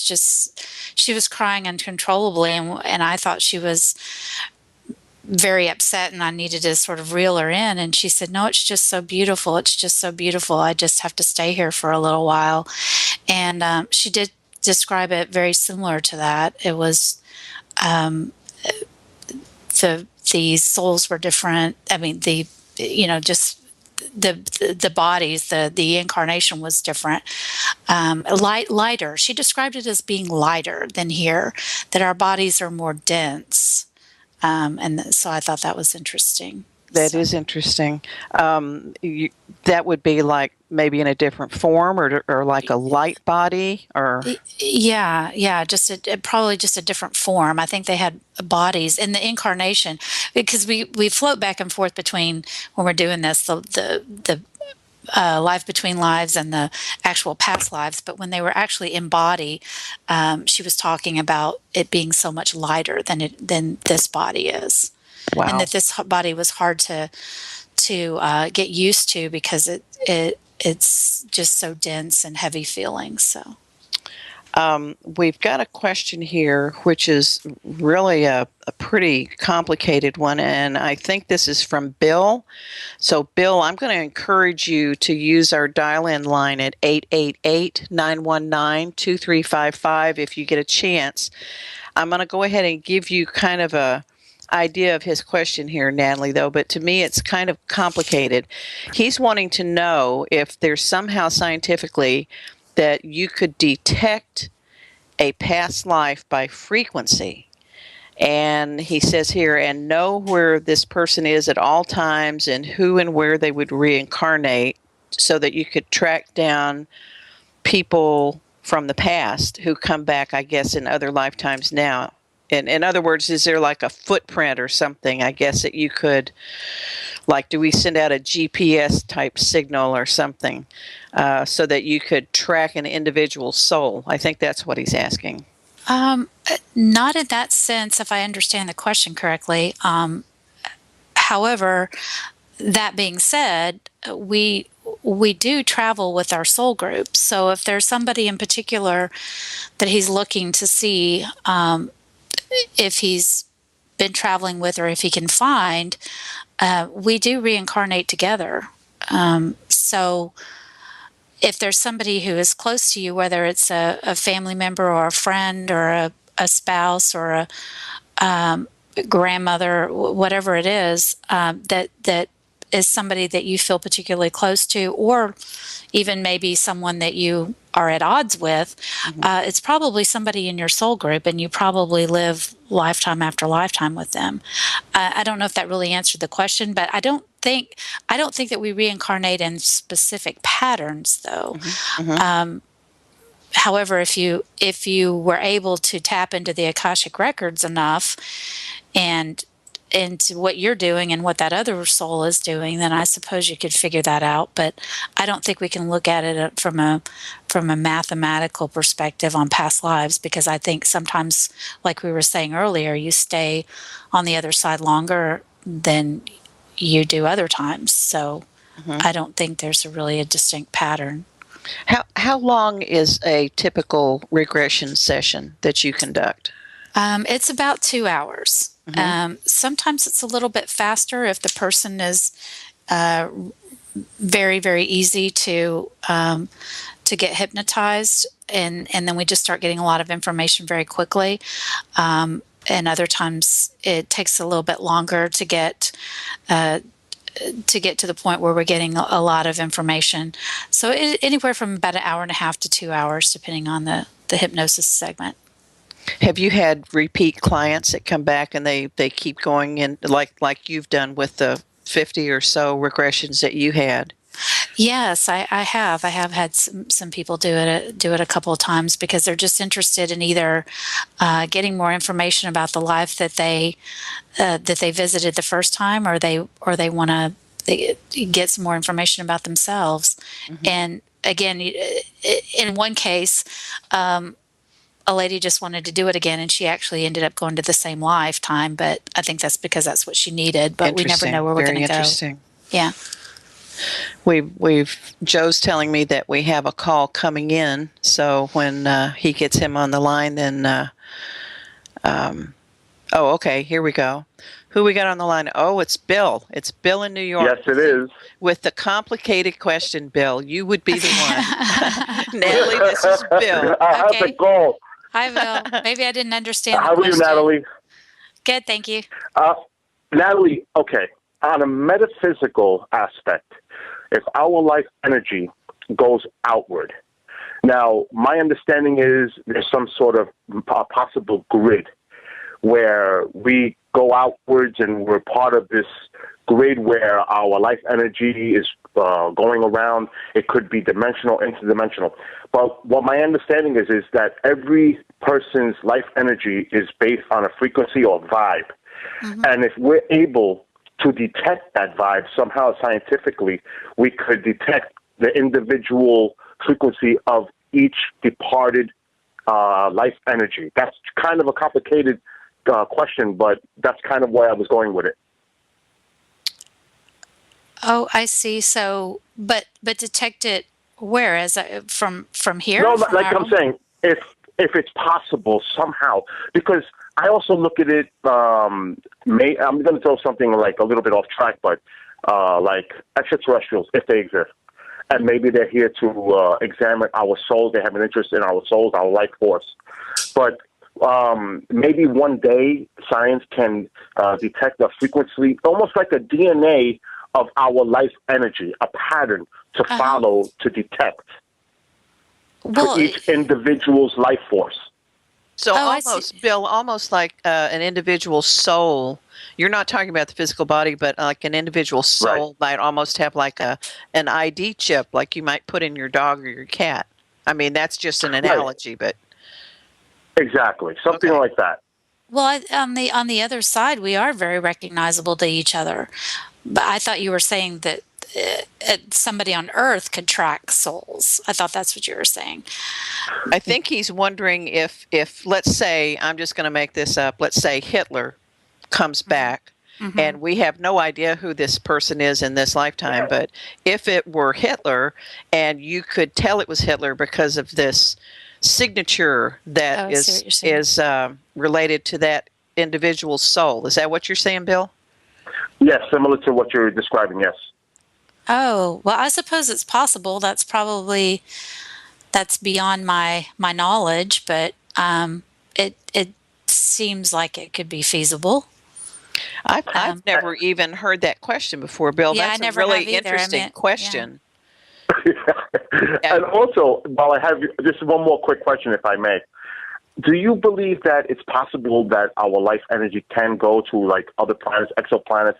she was crying uncontrollably, and I thought she was very upset, and I needed to sort of reel her in. And she said, "No, it's just so beautiful. It's just so beautiful. I just have to stay here for a little while." And she did describe it very similar to that. It was the the souls were different. I mean, just the bodies, the incarnation was different. Lighter. She described it as being lighter than here, that our bodies are more dense. So I thought that was interesting. That is interesting. That would be like maybe in a different form, or like a light body, or yeah, probably just a different form. I think they had bodies in the incarnation, because we float back and forth between, when we're doing this, the life between lives and the actual past lives. But when they were actually in body, she was talking about it being so much lighter than this body is. Wow. And that this body was hard to get used to, because it's just so dense and heavy feeling. So we've got a question here, which is really a pretty complicated one, and I think this is from Bill. So, Bill, I'm going to encourage you to use our dial-in line at 888-919-2355 if you get a chance. I'm going to go ahead and give you kind of a idea of his question here, Natalie, though, but to me it's kind of complicated. He's wanting to know if there's somehow scientifically that you could detect a past life by frequency. And he says here, and know where this person is at all times and who and where they would reincarnate, so that you could track down people from the past who come back, I guess, in other lifetimes now. In other words, is there like a footprint or something, I guess, that you could, like, do we send out a GPS type signal or something so that you could track an individual soul? I think that's what he's asking. Not in that sense, if I understand the question correctly. However, that being said, we do travel with our soul groups. So if there's somebody in particular that he's looking to see, if he's been traveling with, or if he can find, we do reincarnate together. So if there's somebody who is close to you, whether it's a family member or a friend or a spouse or a grandmother, whatever it is, that is somebody that you feel particularly close to, or even maybe someone that you are at odds with, it's probably somebody in your soul group, and you probably live lifetime after lifetime with them. I don't know if that really answered the question, but I don't think that we reincarnate in specific patterns, though. However, if you were able to tap into the Akashic records enough, and into what you're doing and what that other soul is doing, then I suppose you could figure that out. But I don't think we can look at it from a mathematical perspective on past lives, because I think sometimes, like we were saying earlier, you stay on the other side longer than you do other times. So I don't think there's really a distinct pattern. How long is a typical regression session that you conduct? It's about 2 hours. Sometimes it's a little bit faster if the person is very, very easy to get hypnotized, and then we just start getting a lot of information very quickly. And other times it takes a little bit longer to get to the point where we're getting a lot of information. So anywhere from about an hour and a half to 2 hours, depending on the hypnosis segment. Have you had repeat clients that come back and they keep going in, like you've done with the 50 or so regressions that you had? Yes, I have. I have had some people do it a couple of times, because they're just interested in either getting more information about the life that they visited the first time, or they want to get some more information about themselves. And again, in one case, a lady just wanted to do it again, and she actually ended up going to the same lifetime, but I think that's because that's what she needed. But we never know where we're going to go. Interesting. Yeah. Joe's telling me that we have a call coming in, so when he gets him on the line, then okay, here we go. Who we got on the line? Oh, it's Bill. It's Bill in New York. Yes, it is. With the complicated question, Bill. You would be the one. Natalie, this is Bill. I have to go. Hi, Bill. Maybe I didn't understand the How are you, question. Natalie? Good, thank you. Natalie, okay, on a metaphysical aspect, if our life energy goes outward, now my understanding is there's some sort of possible grid where we go outwards and we're part of this grid where our life energy is going around. It could be dimensional, interdimensional. But what my understanding is that every person's life energy is based on a frequency or vibe. Mm-hmm. And if we're able to detect that vibe somehow scientifically, we could detect the individual frequency of each departed life energy. That's kind of a complicated question, but that's kind of where I was going with it. Oh, I see. So, but detect it where? As from here? No, from like I'm saying, if it's possible somehow, because I also look at it. I'm going to throw something like a little bit off track, but like extraterrestrials, if they exist, and maybe they're here to examine our souls. They have an interest in our souls, our life force, but maybe one day science can detect a frequency, almost like a DNA of our life energy, a pattern to follow, to detect for each individual's life force. So almost, Bill, almost like an individual soul. You're not talking about the physical body, but like an individual soul might almost have like an ID chip, like you might put in your dog or your cat. I mean, that's just an analogy, but... Exactly, something like that. Well, on the other side, we are very recognizable to each other. But I thought you were saying that somebody on Earth could track souls. I thought that's what you were saying. I think he's wondering if let's say, I'm just going to make this up, let's say Hitler comes back, and we have no idea who this person is in this lifetime, but if it were Hitler, and you could tell it was Hitler because of this signature that is related to that individual's soul. Is that what you're saying, Bill? Yes, similar to what you're describing, yes. Oh, well, I suppose it's possible. That's beyond my knowledge, but it seems like it could be feasible. I've never even heard that question before, Bill. Yeah, that's I never a really have either. interesting question. And also, while I have just one more quick question, if I may. Do you believe that it's possible that our life energy can go to like other planets, exoplanets,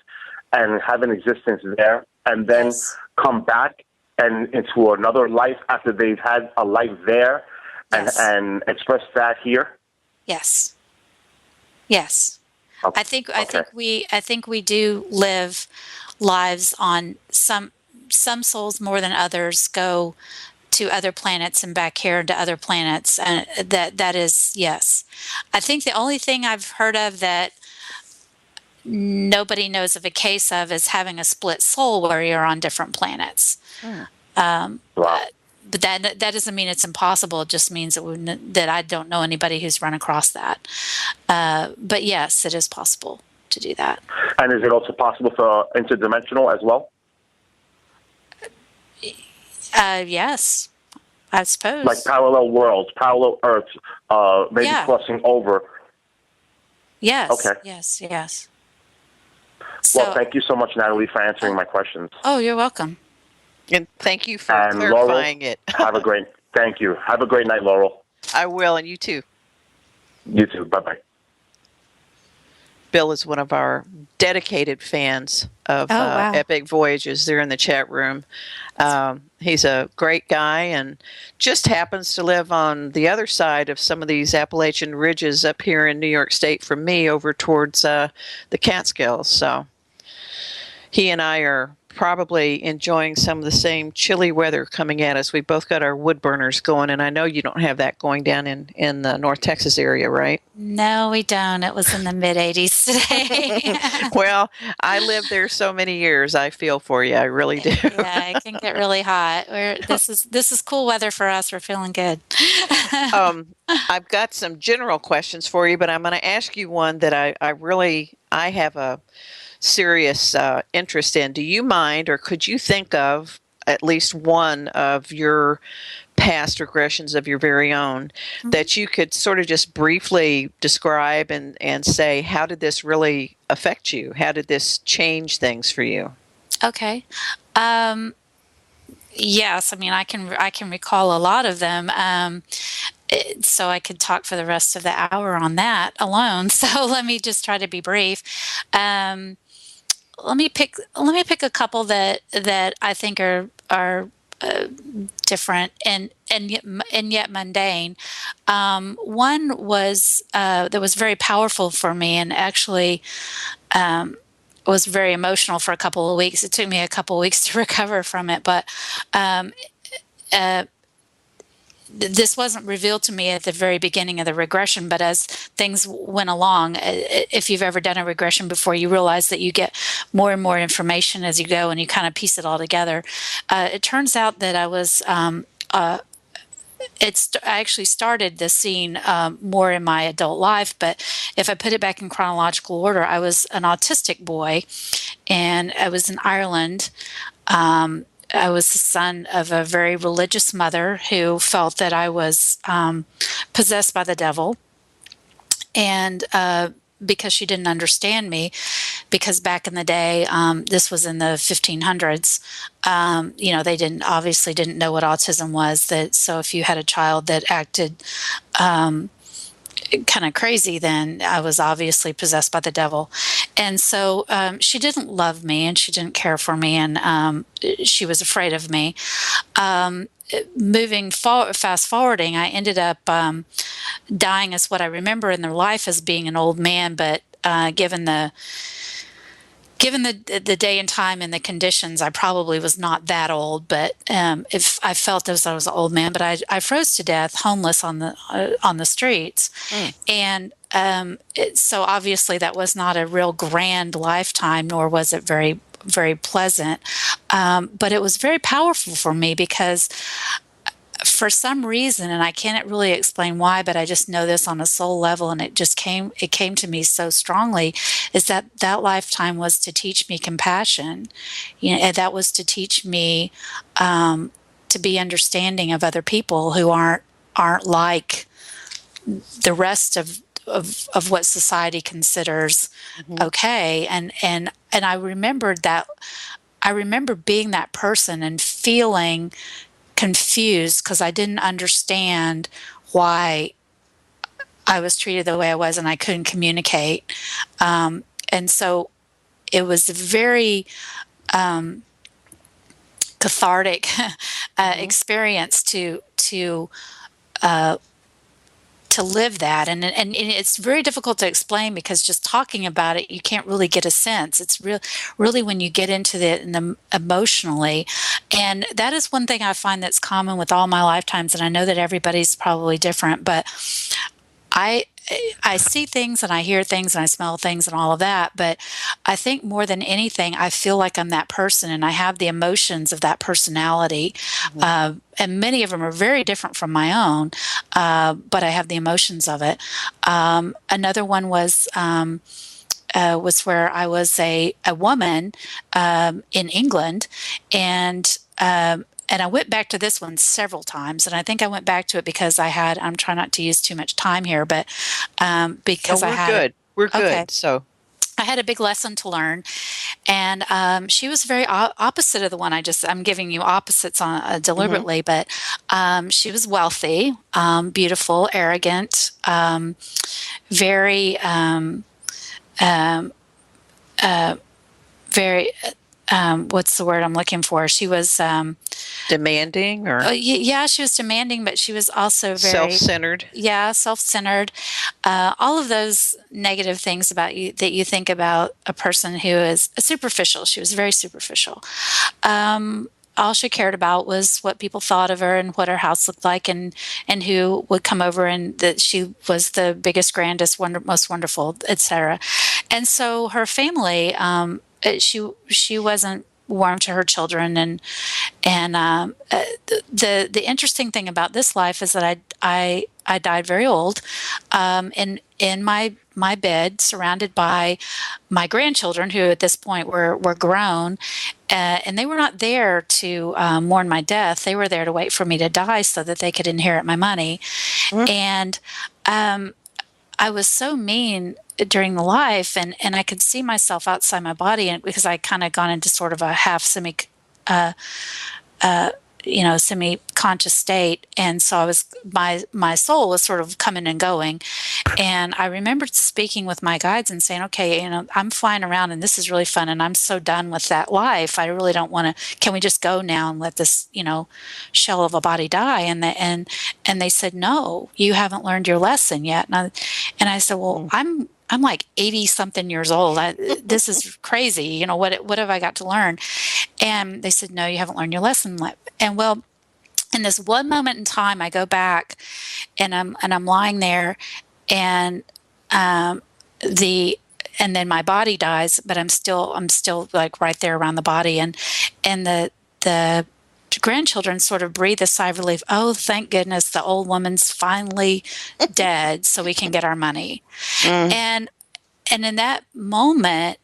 and have an existence there, and then come back and into another life after they've had a life there, and express that here? Yes. Yes. Okay. I think we do live lives on some souls more than others go to other planets and back here to other planets, and that is, yes. I think the only thing I've heard of that nobody knows of a case of is having a split soul where you're on different planets. Wow. But that doesn't mean it's impossible. It just means that I don't know anybody who's run across that. But yes, it is possible to do that. And is it also possible for interdimensional as well? Yes, I suppose. Like parallel worlds, parallel Earths, maybe crossing over. Yes. Okay. Yes. Well, thank you so much, Natalie, for answering my questions. Oh, you're welcome. And thank you for clarifying Laurel, it. Thank you. Have a great night, Laurel. I will, and you too. You too. Bye-bye. Bill is one of our dedicated fans of Epic Voyages. They're in the chat room. He's a great guy and just happens to live on the other side of some of these Appalachian ridges up here in New York State from me over towards the Catskills. So he and I are probably enjoying some of the same chilly weather coming at us. We both got our wood burners going, and I know you don't have that going down in the North Texas area, right? No, we don't. It was in the mid-80s today. Well, I lived there so many years. I feel for you. I really do. Yeah, it can get really hot. This is cool weather for us. We're feeling good. I've got some general questions for you, but I'm going to ask you one that I have a serious interest in. Do you mind, or could you think of at least one of your past regressions of your very own, that you could sort of just briefly describe and say, how did this really affect you? How did this change things for you? Okay. Yes, I mean, I can recall a lot of them. So I could talk for the rest of the hour on that alone. So let me just try to be brief. Let me pick a couple that I think are different and yet mundane. One was that was very powerful for me, and actually was very emotional for a couple of weeks. It took me a couple of weeks to recover from it, but this wasn't revealed to me at the very beginning of the regression, but as things went along, if you've ever done a regression before, you realize that you get more and more information as you go, and you kind of piece it all together. It turns out that I was, I actually started this scene more in my adult life, but if I put it back in chronological order, I was an autistic boy, and I was in Ireland. I was the son of a very religious mother who felt that I was possessed by the devil. And because she didn't understand me, because back in the day, this was in the 1500s, they obviously didn't know what autism was. So if you had a child that acted kind of crazy, then I was obviously possessed by the devil. And so she didn't love me, and she didn't care for me, and she was afraid of me. Fast forwarding, I ended up dying as what I remember in their life as being an old man, but given the day and time and the conditions, I probably was not that old, but if I felt as I was an old man, but I froze to death, homeless on the streets. And so obviously that was not a real grand lifetime, nor was it very, very pleasant. But it was very powerful for me, because for some reason, and I can't really explain why, but I just know this on a soul level, and it came to me so strongly, is that lifetime was to teach me compassion. And that was to teach me to be understanding of other people who aren't like the rest of what society considers okay. And I remembered that. I remember being that person and feeling confused because I didn't understand why I was treated the way I was, and I couldn't communicate. And so it was a very cathartic experience to live that, and it's very difficult to explain, because just talking about it, you can't really get a sense. It's really when you get into the emotionally, and that is one thing I find that's common with all my lifetimes, and I know that everybody's probably different, but I see things and I hear things and I smell things and all of that, but I think more than anything, I feel like I'm that person, and I have the emotions of that personality. And many of them are very different from my own, but I have the emotions of it. Another one was where I was a woman in England, and I went back to this one several times, and I think I went back to it because I'm trying not to use too much time here, but because we're good. Okay. So I had a big lesson to learn, and she was very opposite of the one I'm giving you opposites on deliberately, but she was wealthy, beautiful, arrogant, very, very. What's the word I'm looking for? She was demanding, or yeah, she was demanding, but she was also very self-centered. Yeah, self-centered. All of those negative things about you that you think about a person who is superficial. She was very superficial. All she cared about was what people thought of her and what her house looked like, and who would come over, and that she was the biggest, grandest, most wonderful, etc. And so her family, she wasn't warm to her children, and the interesting thing about this life is that I I died very old, in my bed, surrounded by my grandchildren, who at this point were grown, and they were not there to mourn my death. They were there to wait for me to die so that they could inherit my money. And I was so mean during the life, and I could see myself outside my body, and because I kind of gone into sort of a half semi-conscious state, and so I was my soul was sort of coming and going. And I remembered speaking with my guides and saying, okay, I'm flying around and this is really fun, and I'm so done with that life. I really don't want to. Can we just go now and let this shell of a body die? And they said, no, you haven't learned your lesson yet. And I said, well, I'm like 80 something years old. This is crazy. What have I got to learn? And they said, no, you haven't learned your lesson. And well, in this one moment in time, I go back and I'm lying there, and then my body dies, but I'm still like right there around the body. And the grandchildren sort of breathe a sigh of relief. Oh, thank goodness the old woman's finally dead, so we can get our money. And in that moment,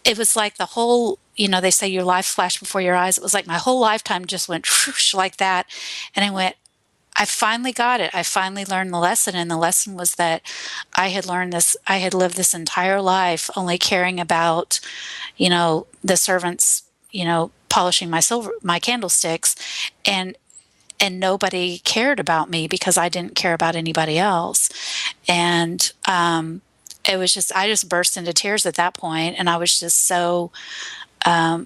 it was like the whole, they say your life flashed before your eyes. It was like my whole lifetime just went whoosh like that. And I finally got it. I finally learned the lesson. And the lesson was that I had lived this entire life only caring about, the servants, polishing my candlesticks, and nobody cared about me because I didn't care about anybody else. And it was just, I just burst into tears at that point, and I was just so sad,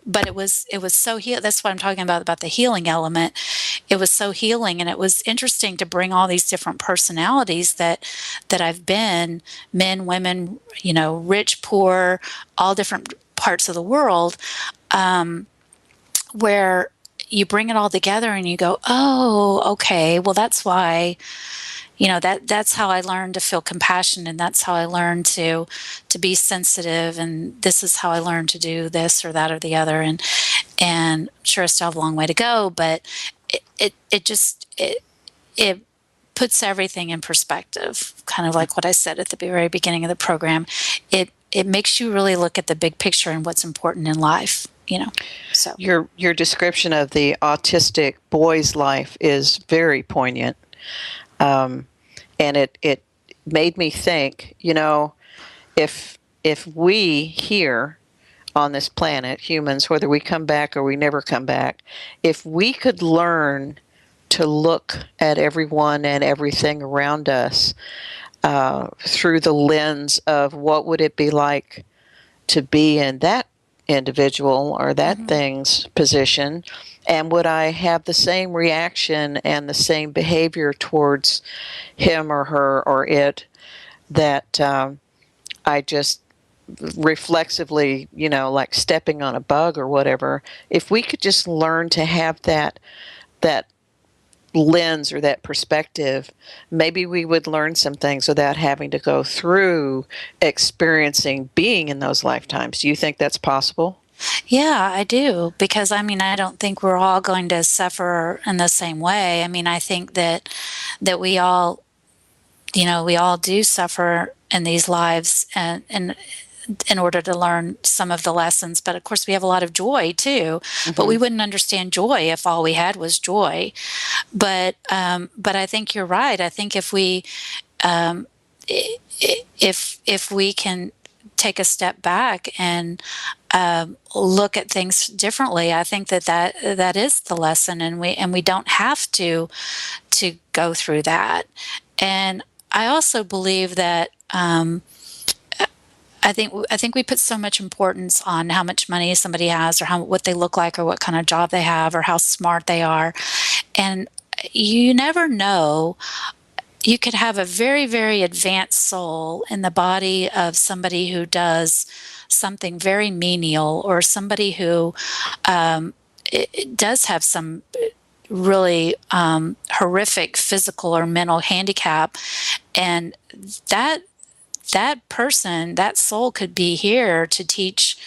but it was so that's what I'm talking about the healing element. It was so healing, and it was interesting to bring all these different personalities that I've been, men, women, rich, poor, all different parts of the world, where you bring it all together and you go, oh, okay, well, that's why, that's how I learned to feel compassion, and that's how I learned to be sensitive, and this is how I learned to do this or that or the other. And sure, I still have a long way to go, but it puts everything in perspective, kind of like what I said at the very beginning of the program. It makes you really look at the big picture and what's important in life, So your description of the autistic boy's life is very poignant. And it made me think, if we here on this planet, humans, whether we come back or we never come back, if we could learn to look at everyone and everything around us through the lens of what would it be like to be in that individual or that thing's position, and would I have the same reaction and the same behavior towards him or her or it that I just reflexively, like stepping on a bug or whatever. If we could just learn to have that lens or that perspective, maybe we would learn some things without having to go through experiencing being in those lifetimes. Do you think that's possible? Yeah, I do, because I don't think we're all going to suffer in the same way. I think that we all, we all do suffer in these lives, and in order to learn some of the lessons. But of course, we have a lot of joy too. But we wouldn't understand joy if all we had was joy. But I think you're right. I think if we if we can take a step back and look at things differently, I think that is the lesson, and we don't have to go through that. And I also believe that I think we put so much importance on how much money somebody has, or what they look like, or what kind of job they have, or how smart they are, and you never know. You could have a very, very advanced soul in the body of somebody who does something very menial, or somebody who does have some really horrific physical or mental handicap, and that person, that soul, could be here to teach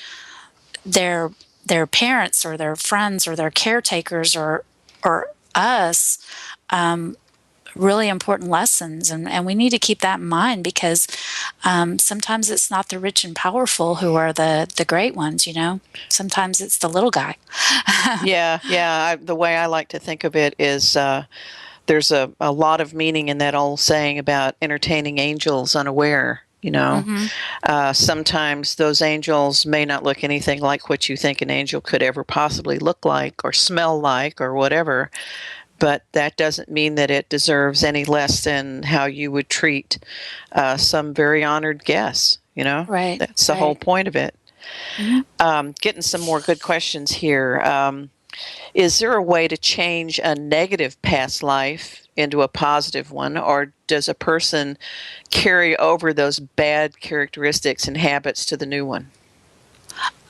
their parents or their friends or their caretakers or us really important lessons, and we need to keep that in mind, because sometimes it's not the rich and powerful who are the great ones, sometimes it's the little guy. Yeah, yeah. The way I like to think of it is there's a lot of meaning in that old saying about entertaining angels unaware. Mm-hmm. Sometimes those angels may not look anything like what you think an angel could ever possibly look like or smell like or whatever. But that doesn't mean that it deserves any less than how you would treat some very honored guests. Right. That's the whole point of it. Mm-hmm. Getting some more good questions here. Is there a way to change a negative past life into a positive one, or does a person carry over those bad characteristics and habits to the new one?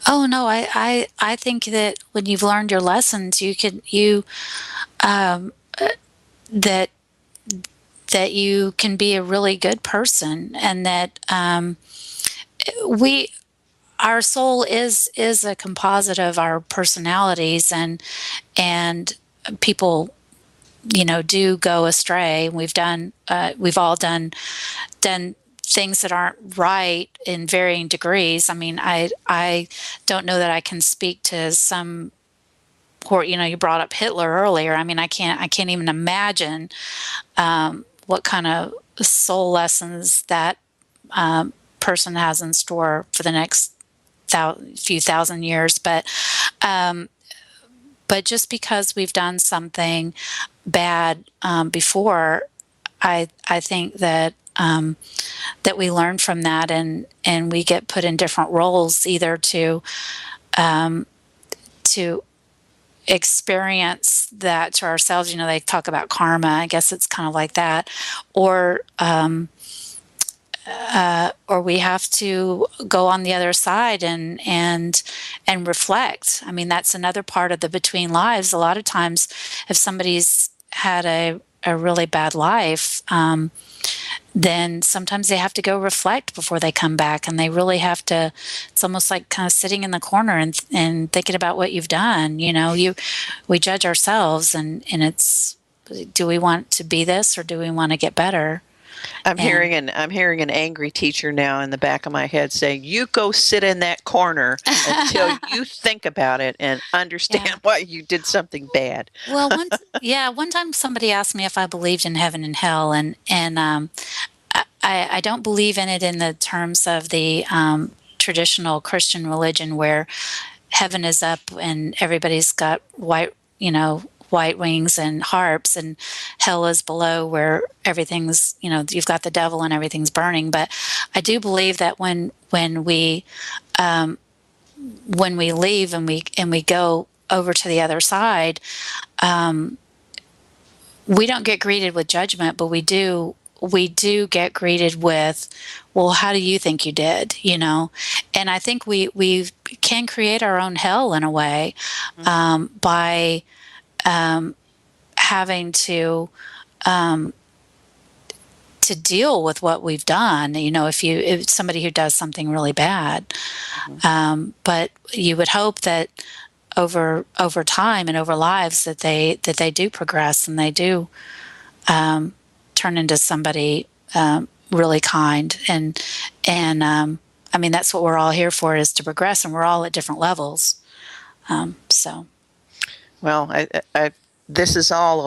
Oh no, I think that when you've learned your lessons, um, that you can be a really good person, and that our soul is a composite of our personalities, and people do go astray. We've all done things that aren't right in varying degrees. I mean, I don't know that I can speak to some, or you brought up Hitler earlier. I mean, I can't even imagine what kind of soul lessons that person has in store for the next few thousand years. But just because we've done something bad before, I think that that we learn from that, and we get put in different roles, either to experience that to ourselves. They talk about karma. I guess it's kind of like that, or we have to go on the other side and reflect. I mean, that's another part of the between lives. A lot of times, if somebody's had a really bad life, then sometimes they have to go reflect before they come back, and they really have to. It's almost like kind of sitting in the corner and thinking about what you've done. We judge ourselves, and it's, do we want to be this, or do we want to get better? I'm hearing an angry teacher now in the back of my head saying, "You go sit in that corner until you think about it and understand why you did something bad." Well, one time somebody asked me if I believed in heaven and hell, and I don't believe in it in the terms of the traditional Christian religion, where heaven is up and everybody's got white wings and harps, and hell is below, where everything's, you've got the devil and everything's burning. But I do believe that when we leave and we go over to the other side, we don't get greeted with judgment, but we do get greeted with, well, how do you think you did? And I think we can create our own hell in a way, by having to deal with what we've done. If somebody who does something really bad, but you would hope that over time and over lives that they do progress, and they do turn into somebody really kind. And I mean, that's what we're all here for, is to progress, and we're all at different levels. Well, this is all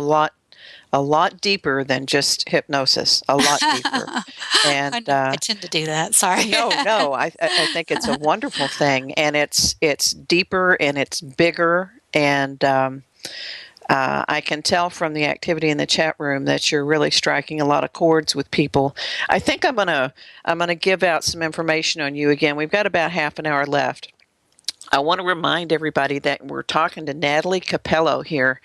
a lot deeper than just hypnosis. A lot deeper, and I tend to do that. Sorry. No. I think it's a wonderful thing, and it's deeper and it's bigger, and I can tell from the activity in the chat room that you're really striking a lot of chords with people. I think I'm gonna give out some information on you again. We've got about half an hour left. I want to remind everybody that we're talking to Natalie Cappello here,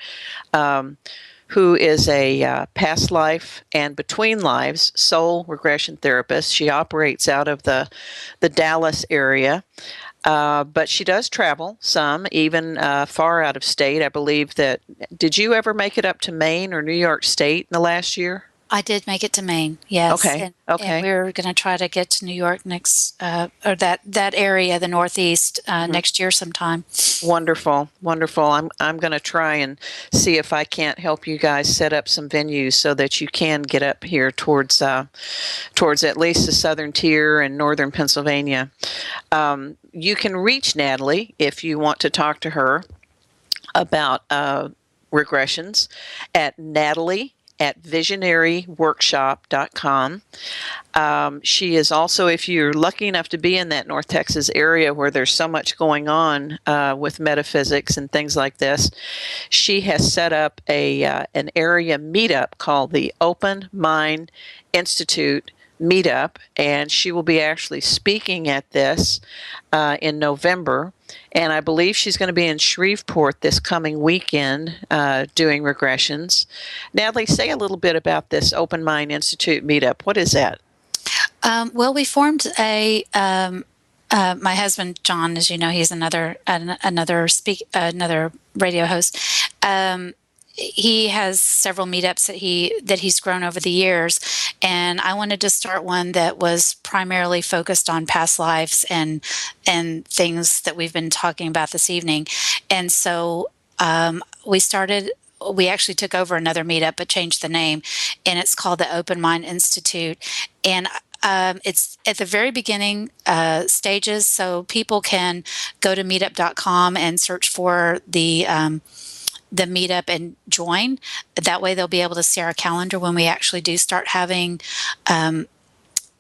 who is a past life and between lives soul regression therapist. She operates out of the Dallas area, but she does travel some, even far out of state. I believe that, did you ever make it up to Maine or New York State in the last year? I did make it to Maine, yes. Okay. And we're going to try to get to New York next, or that area, the Northeast, next year sometime. Wonderful, wonderful. I'm going to try and see if I can't help you guys set up some venues so that you can get up here towards at least the southern tier and northern Pennsylvania. You can reach Natalie if you want to talk to her about regressions at Natalie@visionaryworkshop.com. She is also, if you're lucky enough to be in that North Texas area where there's so much going on with metaphysics and things like this, she has set up an area meetup called the Open Mind Institute meetup, and she will be actually speaking at this in November. And I believe she's going to be in Shreveport this coming weekend doing regressions. Natalie, say a little bit about this Open Mind Institute meetup. What is that? Well, we formed my husband, John, as you know, he's another radio host. He has several meetups that he's grown over the years, and I wanted to start one that was primarily focused on past lives and things that we've been talking about this evening. And so we actually took over another meetup but changed the name, and it's called the Open Mind Institute. And it's at the very beginning stages, so people can go to meetup.com and search for the meetup and join. That way they'll be able to see our calendar when we actually do start having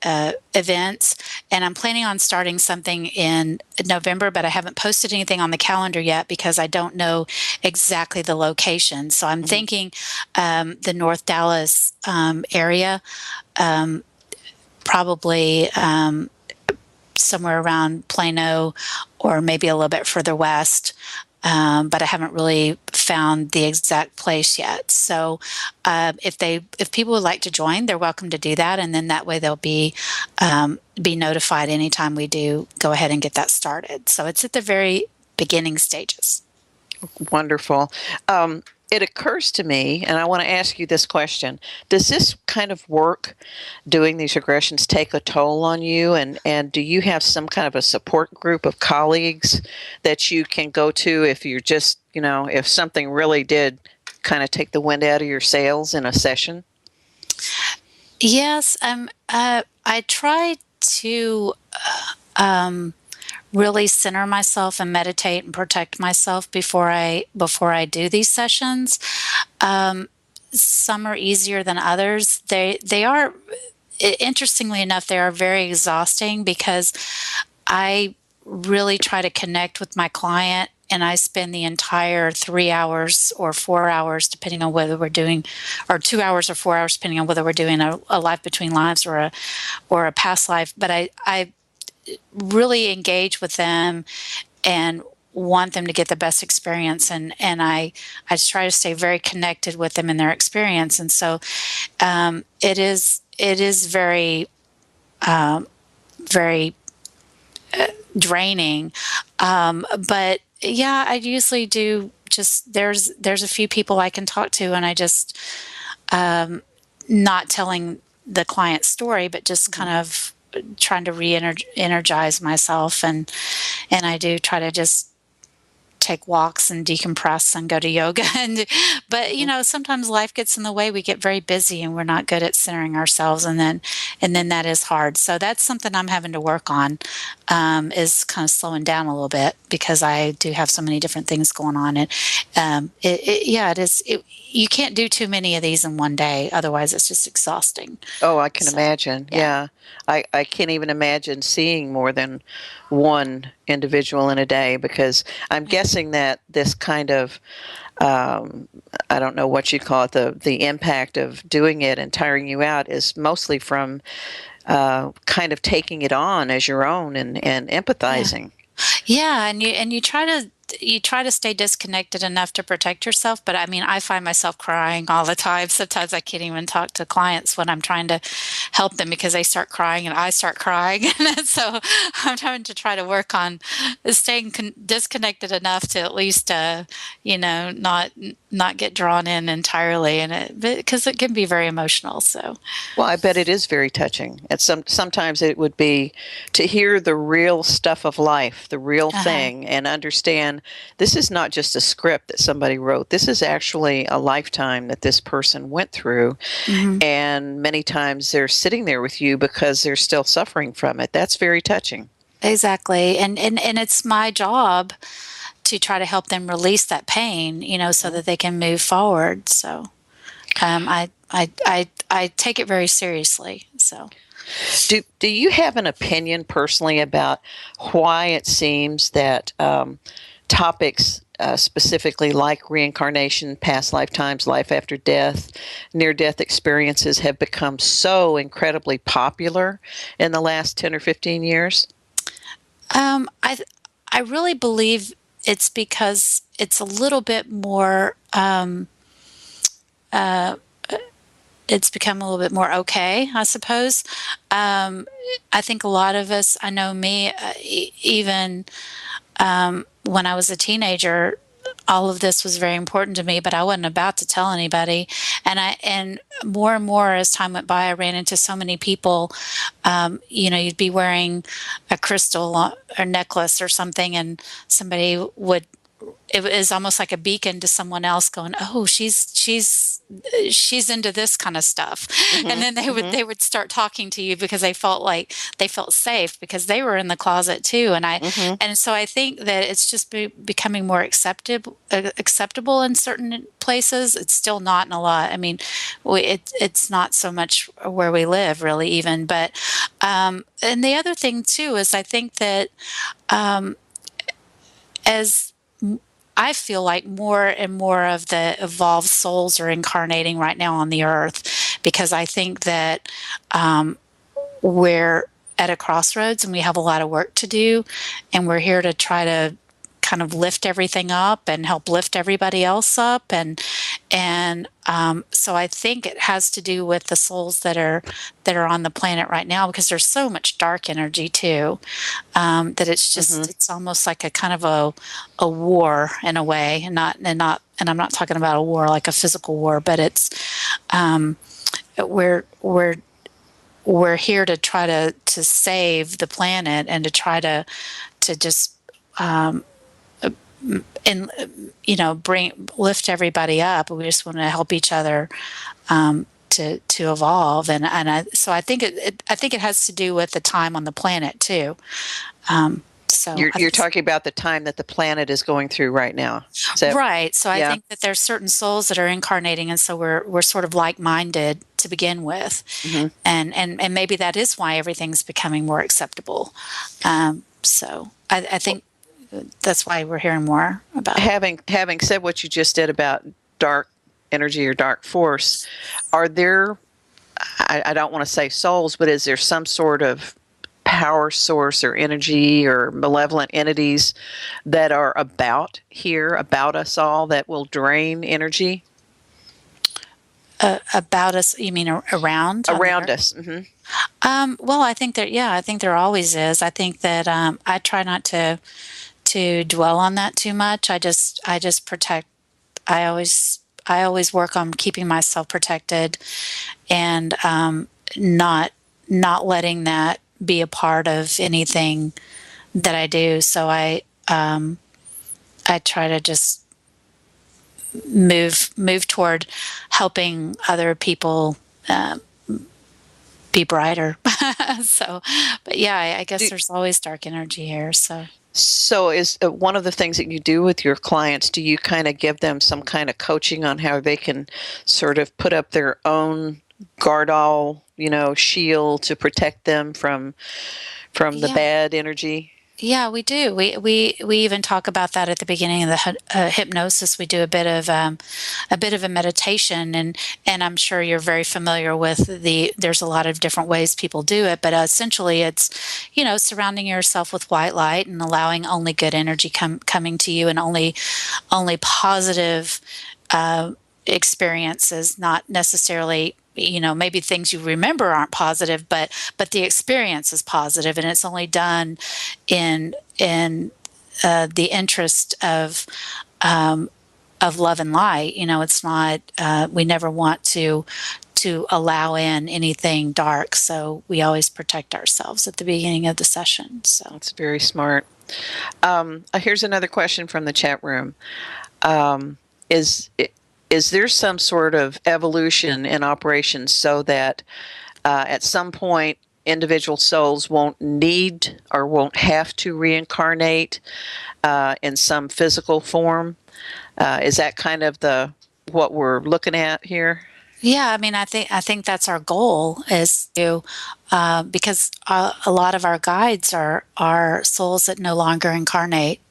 events. And I'm planning on starting something in November, but I haven't posted anything on the calendar yet because I don't know exactly the location. So I'm thinking the North Dallas area, probably somewhere around Plano or maybe a little bit further west. But I haven't really found the exact place yet. So if people would like to join, they're welcome to do that, and then that way they'll be notified anytime we do go ahead and get that started. So it's at the very beginning stages. Wonderful. It occurs to me, and I want to ask you this question. Does this kind of work, doing these regressions, take a toll on you? And do you have some kind of a support group of colleagues that you can go to if you're just, if something really did kind of take the wind out of your sails in a session? Yes. I try to really center myself and meditate and protect myself before I do these sessions. Some are easier than others. They are, interestingly enough, they are very exhausting because I really try to connect with my client, and I spend the entire 3 hours or 4 hours, depending on whether we're doing, or 2 hours or 4 hours, depending on whether we're doing a life between lives or a past life. But I really engage with them and want them to get the best experience, and I try to stay very connected with them in their experience. And so it is very very draining, but yeah, I usually do just there's a few people I can talk to, and I just not telling the client's story, but just kind of trying to re-energize myself, and I do try to just take walks and decompress and go to yoga, but sometimes life gets in the way. We get very busy and we're not good at centering ourselves, and then that is hard. So that's something I'm having to work on, is kind of slowing down a little bit, because I do have so many different things going on. And it is. You can't do too many of these in one day, otherwise it's just exhausting. Oh, I can imagine. Yeah. I can't even imagine seeing more than one individual in a day, because I'm guessing that this kind of, I don't know what you call it, the impact of doing it and tiring you out is mostly from kind of taking it on as your own and empathizing. Yeah, and you try to you try to stay disconnected enough to protect yourself. But I mean, I find myself crying all the time. Sometimes I can't even talk to clients when I'm trying to help them because they start crying and I start crying. And so I'm trying to try to work on staying disconnected enough to at least, not get drawn in entirely, and because it can be very emotional. So, well, I bet it is very touching. And sometimes it would be to hear the real stuff of life, the real thing, and understand this is not just a script that somebody wrote. This is actually a lifetime that this person went through, and many times they're sitting there with you because they're still suffering from it. That's very touching. Exactly, and it's my job to try to help them release that pain, so that they can move forward. So, I take it very seriously. So, do you have an opinion personally about why it seems that topics specifically like reincarnation, past lifetimes, life after death, near-death experiences have become so incredibly popular in the last 10 or 15 years? I really believe it's because it's a little bit more, it's become a little bit more okay, I suppose. I think a lot of us, I know me, even when I was a teenager, all of this was very important to me, but I wasn't about to tell anybody. And more and more as time went by, I ran into so many people. You'd be wearing a crystal or necklace or something, and somebody would. It was almost like a beacon to someone else, going, "Oh, she's into this kind of stuff," and then they would start talking to you because they felt safe because they were in the closet too. And so I think that it's just becoming more acceptable in certain places. It's still not in a lot. I mean, it's not so much where we live really even, but and the other thing too is I think that as I feel like more and more of the evolved souls are incarnating right now on the earth, because I think that we're at a crossroads and we have a lot of work to do, and we're here to try to kind of lift everything up and help lift everybody else up. And so I think it has to do with the souls that are on the planet right now, because there's so much dark energy too, that it's just it's almost like a kind of a war in a way, and I'm not talking about a war like a physical war, but it's we're here to try to save the planet and to try to just and lift everybody up. We just want to help each other to evolve, so I think it has to do with the time on the planet too. So you're talking about the time that the planet is going through right now, right? So I think that there's certain souls that are incarnating, and so we're sort of like-minded to begin with, and maybe that is why everything's becoming more acceptable. So I think that's why we're hearing more about it. Having said what you just did about dark energy or dark force, are there, I don't want to say souls, but is there some sort of power source or energy or malevolent entities that are about us all, that will drain energy? About us, you mean around? Around us. Well, I think there always is. I think that I try not to dwell on that too much. I just protect. I always work on keeping myself protected, and not letting that be a part of anything that I do. So I try to just move toward helping other people be brighter. So, but yeah, I guess there's always dark energy here. So is one of the things that you do with your clients, do you kind of give them some kind of coaching on how they can sort of put up their own guardall, shield to protect them from the bad energy? Yeah, we do. We even talk about that at the beginning of the hypnosis. We do a bit of a meditation, and I'm sure you're very familiar with there's a lot of different ways people do it, but essentially it's, surrounding yourself with white light and allowing only good energy coming to you, and only positive experiences, not necessarily, maybe things you remember aren't positive, but the experience is positive, and it's only done in the interest of love and light. It's not, we never want to allow in anything dark, so we always protect ourselves at the beginning of the session. So that's very smart. Here's another question from the chat room. Is there some sort of evolution in operation so that at some point individual souls won't need or won't have to reincarnate in some physical form? Is that kind of what we're looking at here? Yeah, I mean, I think that's our goal, is to because a lot of our guides are souls that no longer incarnate,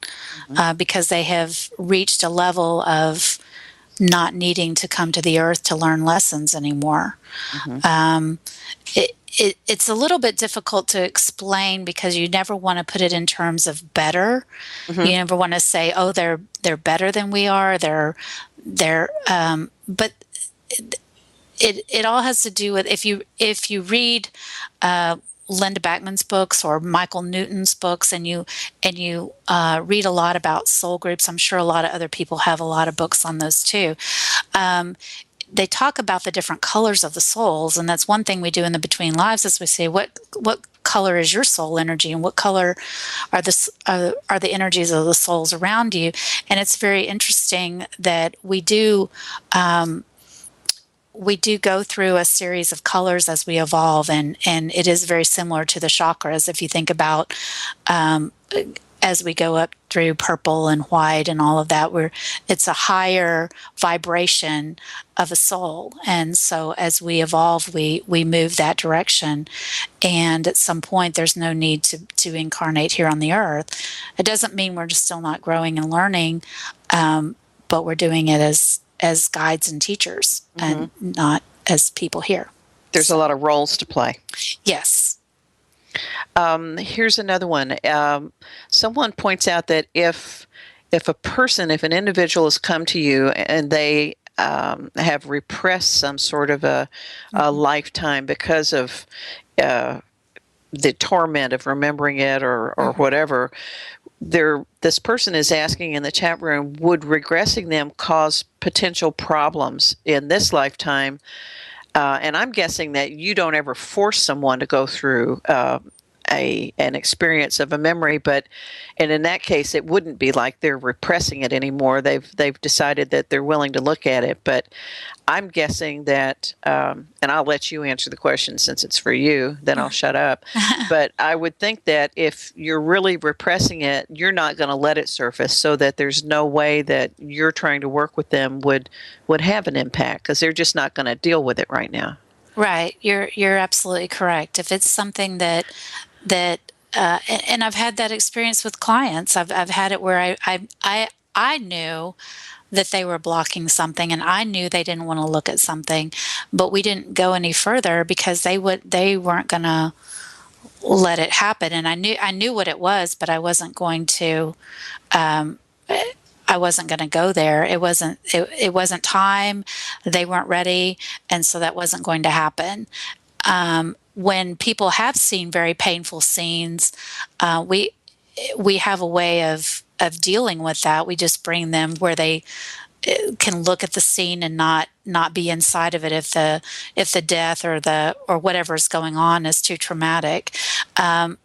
because they have reached a level of not needing to come to the earth to learn lessons anymore. It's a little bit difficult to explain, because you never want to put it in terms of better. You never want to say, oh, they're better than we are. But it all has to do with, if you read Linda Backman's books or Michael Newton's books, and you read a lot about soul groups. I'm sure a lot of other people have a lot of books on those too. They talk about the different colors of the souls, and that's one thing we do in the Between Lives, is we say, what color is your soul energy, and what color are the energies of the souls around you? And it's very interesting that we do go through a series of colors as we evolve, and it is very similar to the chakras. If you think about as we go up through purple and white and all of that, it's a higher vibration of a soul. And so as we evolve, we move that direction. And at some point, there's no need to incarnate here on the earth. It doesn't mean we're just still not growing and learning, but we're doing it as guides and teachers, and not as people here. There's a lot of roles to play. Yes. Here's another one. Someone points out that if an individual has come to you and they have repressed some sort of a lifetime because of the torment of remembering it or whatever, this person is asking in the chat room, would regressing them cause potential problems in this lifetime? And I'm guessing that you don't ever force someone to go through an experience of a memory, and in that case, it wouldn't be like they're repressing it anymore. They've decided that they're willing to look at it. But I'm guessing that, and I'll let you answer the question since it's for you, then I'll shut up. But I would think that if you're really repressing it, you're not going to let it surface, so that there's no way that you're trying to work with them would have an impact, because they're just not going to deal with it right now. Right. You're absolutely correct. If it's something that and I've had that experience with clients. I've had it where I knew that they were blocking something, and I knew they didn't want to look at something, but we didn't go any further because they weren't going to let it happen. And I knew what it was, but I wasn't going to go there. It wasn't time. They weren't ready, and so that wasn't going to happen. When people have seen very painful scenes, we have a way of dealing with that. We just bring them where they can look at the scene and not be inside of it if the death or whatever is going on is too traumatic.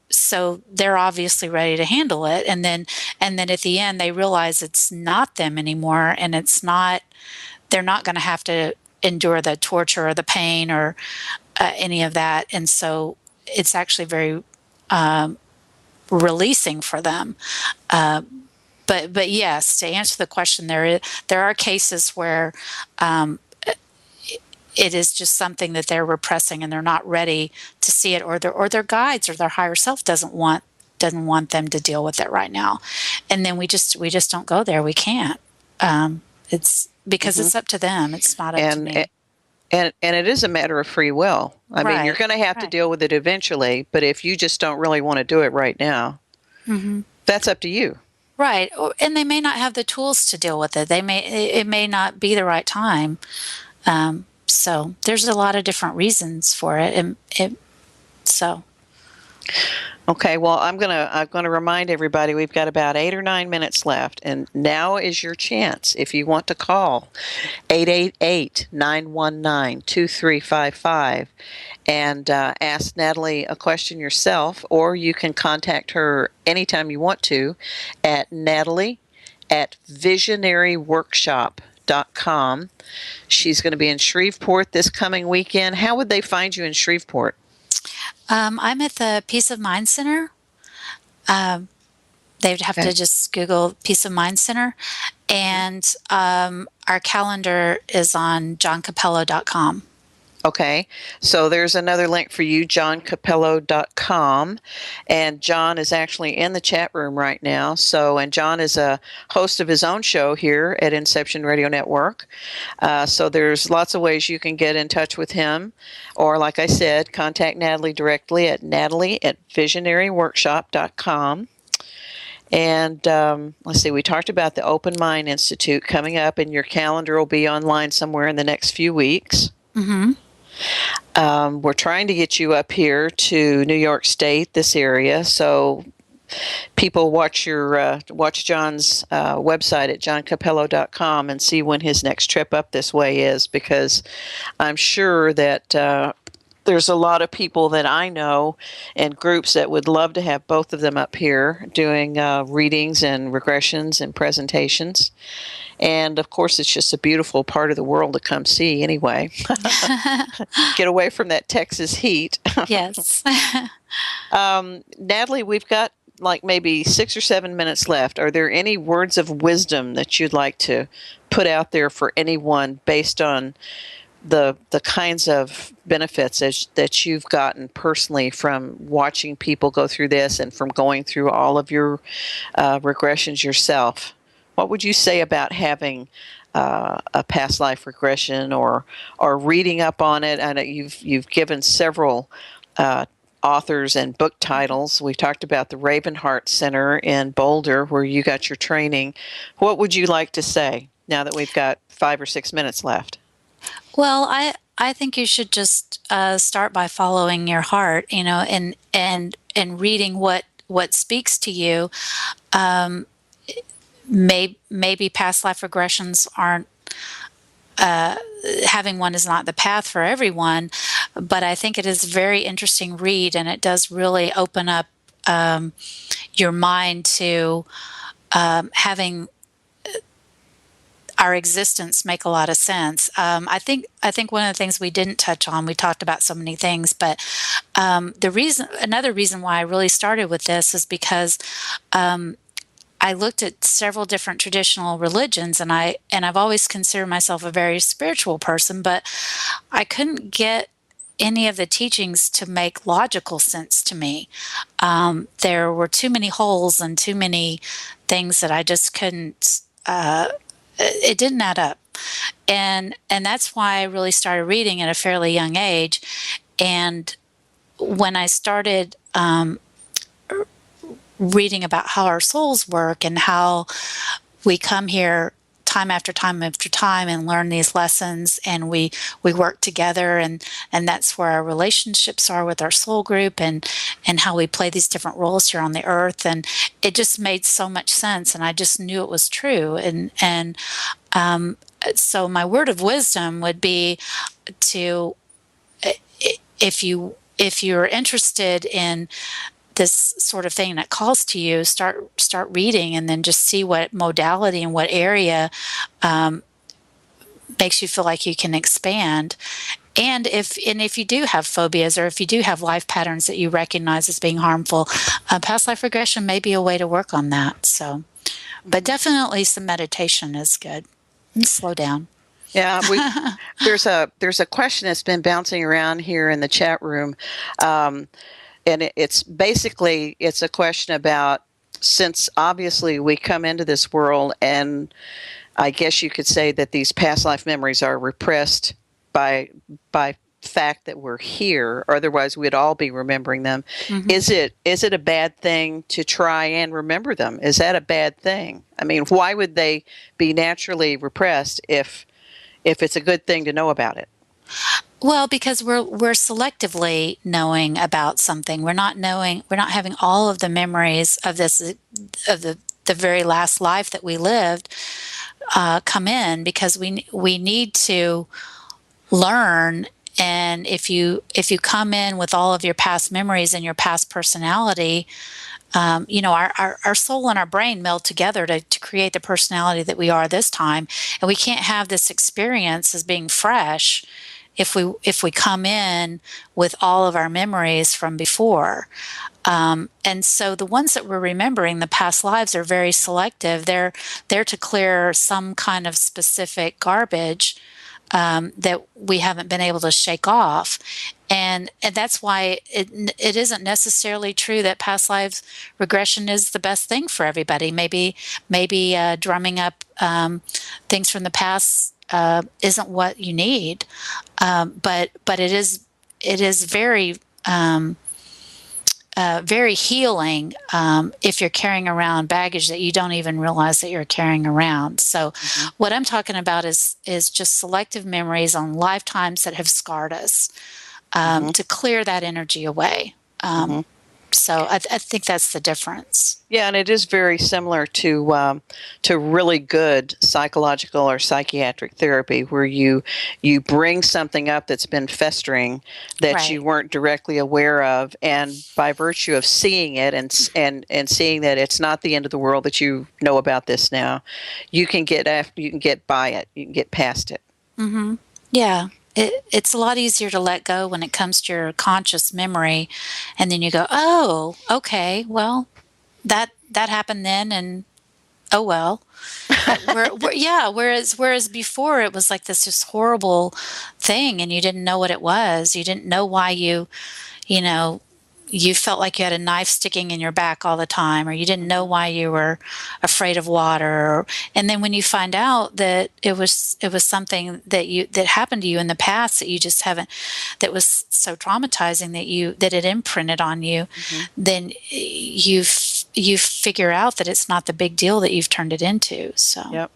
So they're obviously ready to handle it, and then at the end they realize it's not them anymore, and they're not going to have to endure the torture or the pain or any of that, and so it's actually very releasing for them. But yes, to answer the question, there are cases where it is just something that they're repressing and they're not ready to see it, or their guides or their higher self doesn't want doesn't want them to deal with it right now. And then we just don't go there. We can't. It's because it's up to them. It's not up to me. And it is a matter of free will. I mean, you're going to have to deal with it eventually, but if you just don't really want to do it right now, that's up to you. Right. And they may not have the tools to deal with it. It may not be the right time. So there's a lot of different reasons for it. Okay, well, I'm gonna remind everybody we've got about 8 or 9 minutes left, and now is your chance. If you want to call 888-919-2355 and ask Natalie a question yourself, or you can contact her anytime you want to at Natalie@visionaryworkshop.com. She's going to be in Shreveport this coming weekend. How would they find you in Shreveport? I'm at the Peace of Mind Center. They'd have to just Google Peace of Mind Center. And our calendar is on johncappello.com. Okay, so there's another link for you, johncappello.com, and John is actually in the chat room right now. And John is a host of his own show here at Inception Radio Network. So there's lots of ways you can get in touch with him, or like I said, contact Natalie directly at Natalie@visionaryworkshop.com. And let's see, we talked about the Open Mind Institute coming up, and your calendar will be online somewhere in the next few weeks. We're trying to get you up here to New York State, this area, so people watch John's website at johncappello.com and see when his next trip up this way is, because I'm sure that there's a lot of people that I know and groups that would love to have both of them up here doing readings and regressions and presentations. And, of course, it's just a beautiful part of the world to come see anyway. Get away from that Texas heat. Yes. Natalie, we've got like maybe 6 or 7 minutes left. Are there any words of wisdom that you'd like to put out there for anyone based on the kinds of benefits that you've gotten personally from watching people go through this and from going through all of your regressions yourself? What would you say about having a past life regression or reading up on it? I know you've given several authors and book titles. We talked about the Ravenheart Center in Boulder where you got your training. What would you like to say now that we've got 5 or 6 minutes left? Well, I think you should just start by following your heart, and reading what speaks to you. Maybe past life regressions aren't, having one is not the path for everyone, but I think it is a very interesting read, and it does really open up your mind to having our existence make a lot of sense. I think one of the things we didn't touch on, we talked about so many things, but another reason why I really started with this is because I looked at several different traditional religions, and I've always considered myself a very spiritual person, but I couldn't get any of the teachings to make logical sense to me. There were too many holes and too many things that I just couldn't. It didn't add up, and that's why I really started reading at a fairly young age. And when I started reading about how our souls work and how we come here time after time after time and learn these lessons, and we work together, and that's where our relationships are with our soul group, and how we play these different roles here on the earth, and it just made so much sense, and I just knew it was true, and so my word of wisdom would be to, if you're interested in this sort of thing that calls to you, start reading, and then just see what modality and what area makes you feel like you can expand. And if you do have phobias, or if you do have life patterns that you recognize as being harmful, past life regression may be a way to work on that. So, but definitely some meditation is good. And slow down. Yeah, there's a question that's been bouncing around here in the chat room. it's basically, it's a question about, since obviously we come into this world, and I guess you could say that these past life memories are repressed by fact that we're here, otherwise we'd all be remembering them. Mm-hmm. Is it a bad thing to try and remember them? Is that a bad thing? I mean, why would they be naturally repressed if it's a good thing to know about it? Well, because we're selectively knowing about something. We're not having all of the memories of the very last life that we lived come in, because we need to learn. And if you come in with all of your past memories and your past personality, our soul and our brain meld together to create the personality that we are this time, and we can't have this experience as being fresh if we come in with all of our memories from before. And so the ones that we're remembering, the past lives, are very selective. They're there to clear some kind of specific garbage that we haven't been able to shake off. And that's why it isn't necessarily true that past lives regression is the best thing for everybody. Maybe drumming up things from the past isn't what you need, but it is very very healing if you're carrying around baggage that you don't even realize that you're carrying around. So what I'm talking about is just selective memories on lifetimes that have scarred us, to clear that energy away. So I think that's the difference. Yeah, and it is very similar to really good psychological or psychiatric therapy, where you bring something up that's been festering that Right. you weren't directly aware of, and by virtue of seeing it and seeing that it's not the end of the world, that you know about this now, you can get by it, you can get past it. Mm-hmm. Yeah. It's a lot easier to let go when it comes to your conscious memory, and then you go, oh, okay, well, that happened then, and oh well. Whereas before it was like this just horrible thing, and you didn't know what it was. You didn't know why you felt like you had a knife sticking in your back all the time, or you didn't know why you were afraid of water. And then when you find out that it was something that happened to you in the past that you just haven't, that was so traumatizing that it imprinted on you, then you figure out that it's not the big deal that you've turned it into. So. Yep.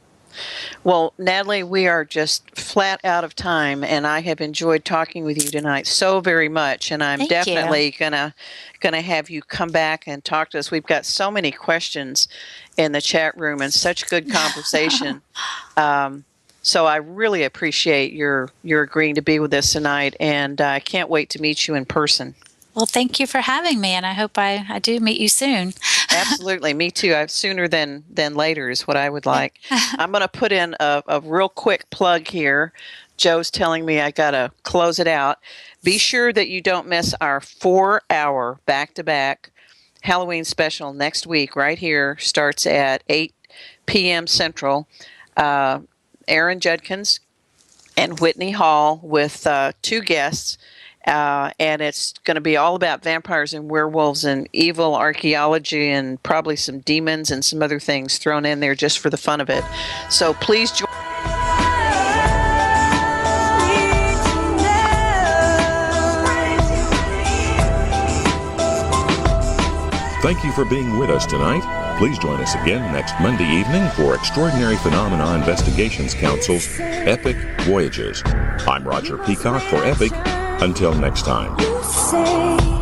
Well, Natalie, we are just flat out of time, and I have enjoyed talking with you tonight so very much, and I'm definitely gonna have you come back and talk to us. We've got so many questions in the chat room and such good conversation. So I really appreciate your agreeing to be with us tonight, and I can't wait to meet you in person. Well, thank you for having me, and I hope I do meet you soon. Absolutely. Me too. Sooner than later is what I would like. I'm going to put in a real quick plug here. Joe's telling me I got to close it out. Be sure that you don't miss our 4-hour back-to-back Halloween special next week right here. Starts at 8 p.m. Central. Aaron Judkins and Whitney Hall with 2 guests. And it's going to be all about vampires and werewolves and evil archaeology and probably some demons and some other things thrown in there just for the fun of it. So please join. Thank you for being with us tonight. Please join us again next Monday evening for Extraordinary Phenomena Investigations Council's Epic Voyages. I'm Roger Peacock for Epic. Until next time. You say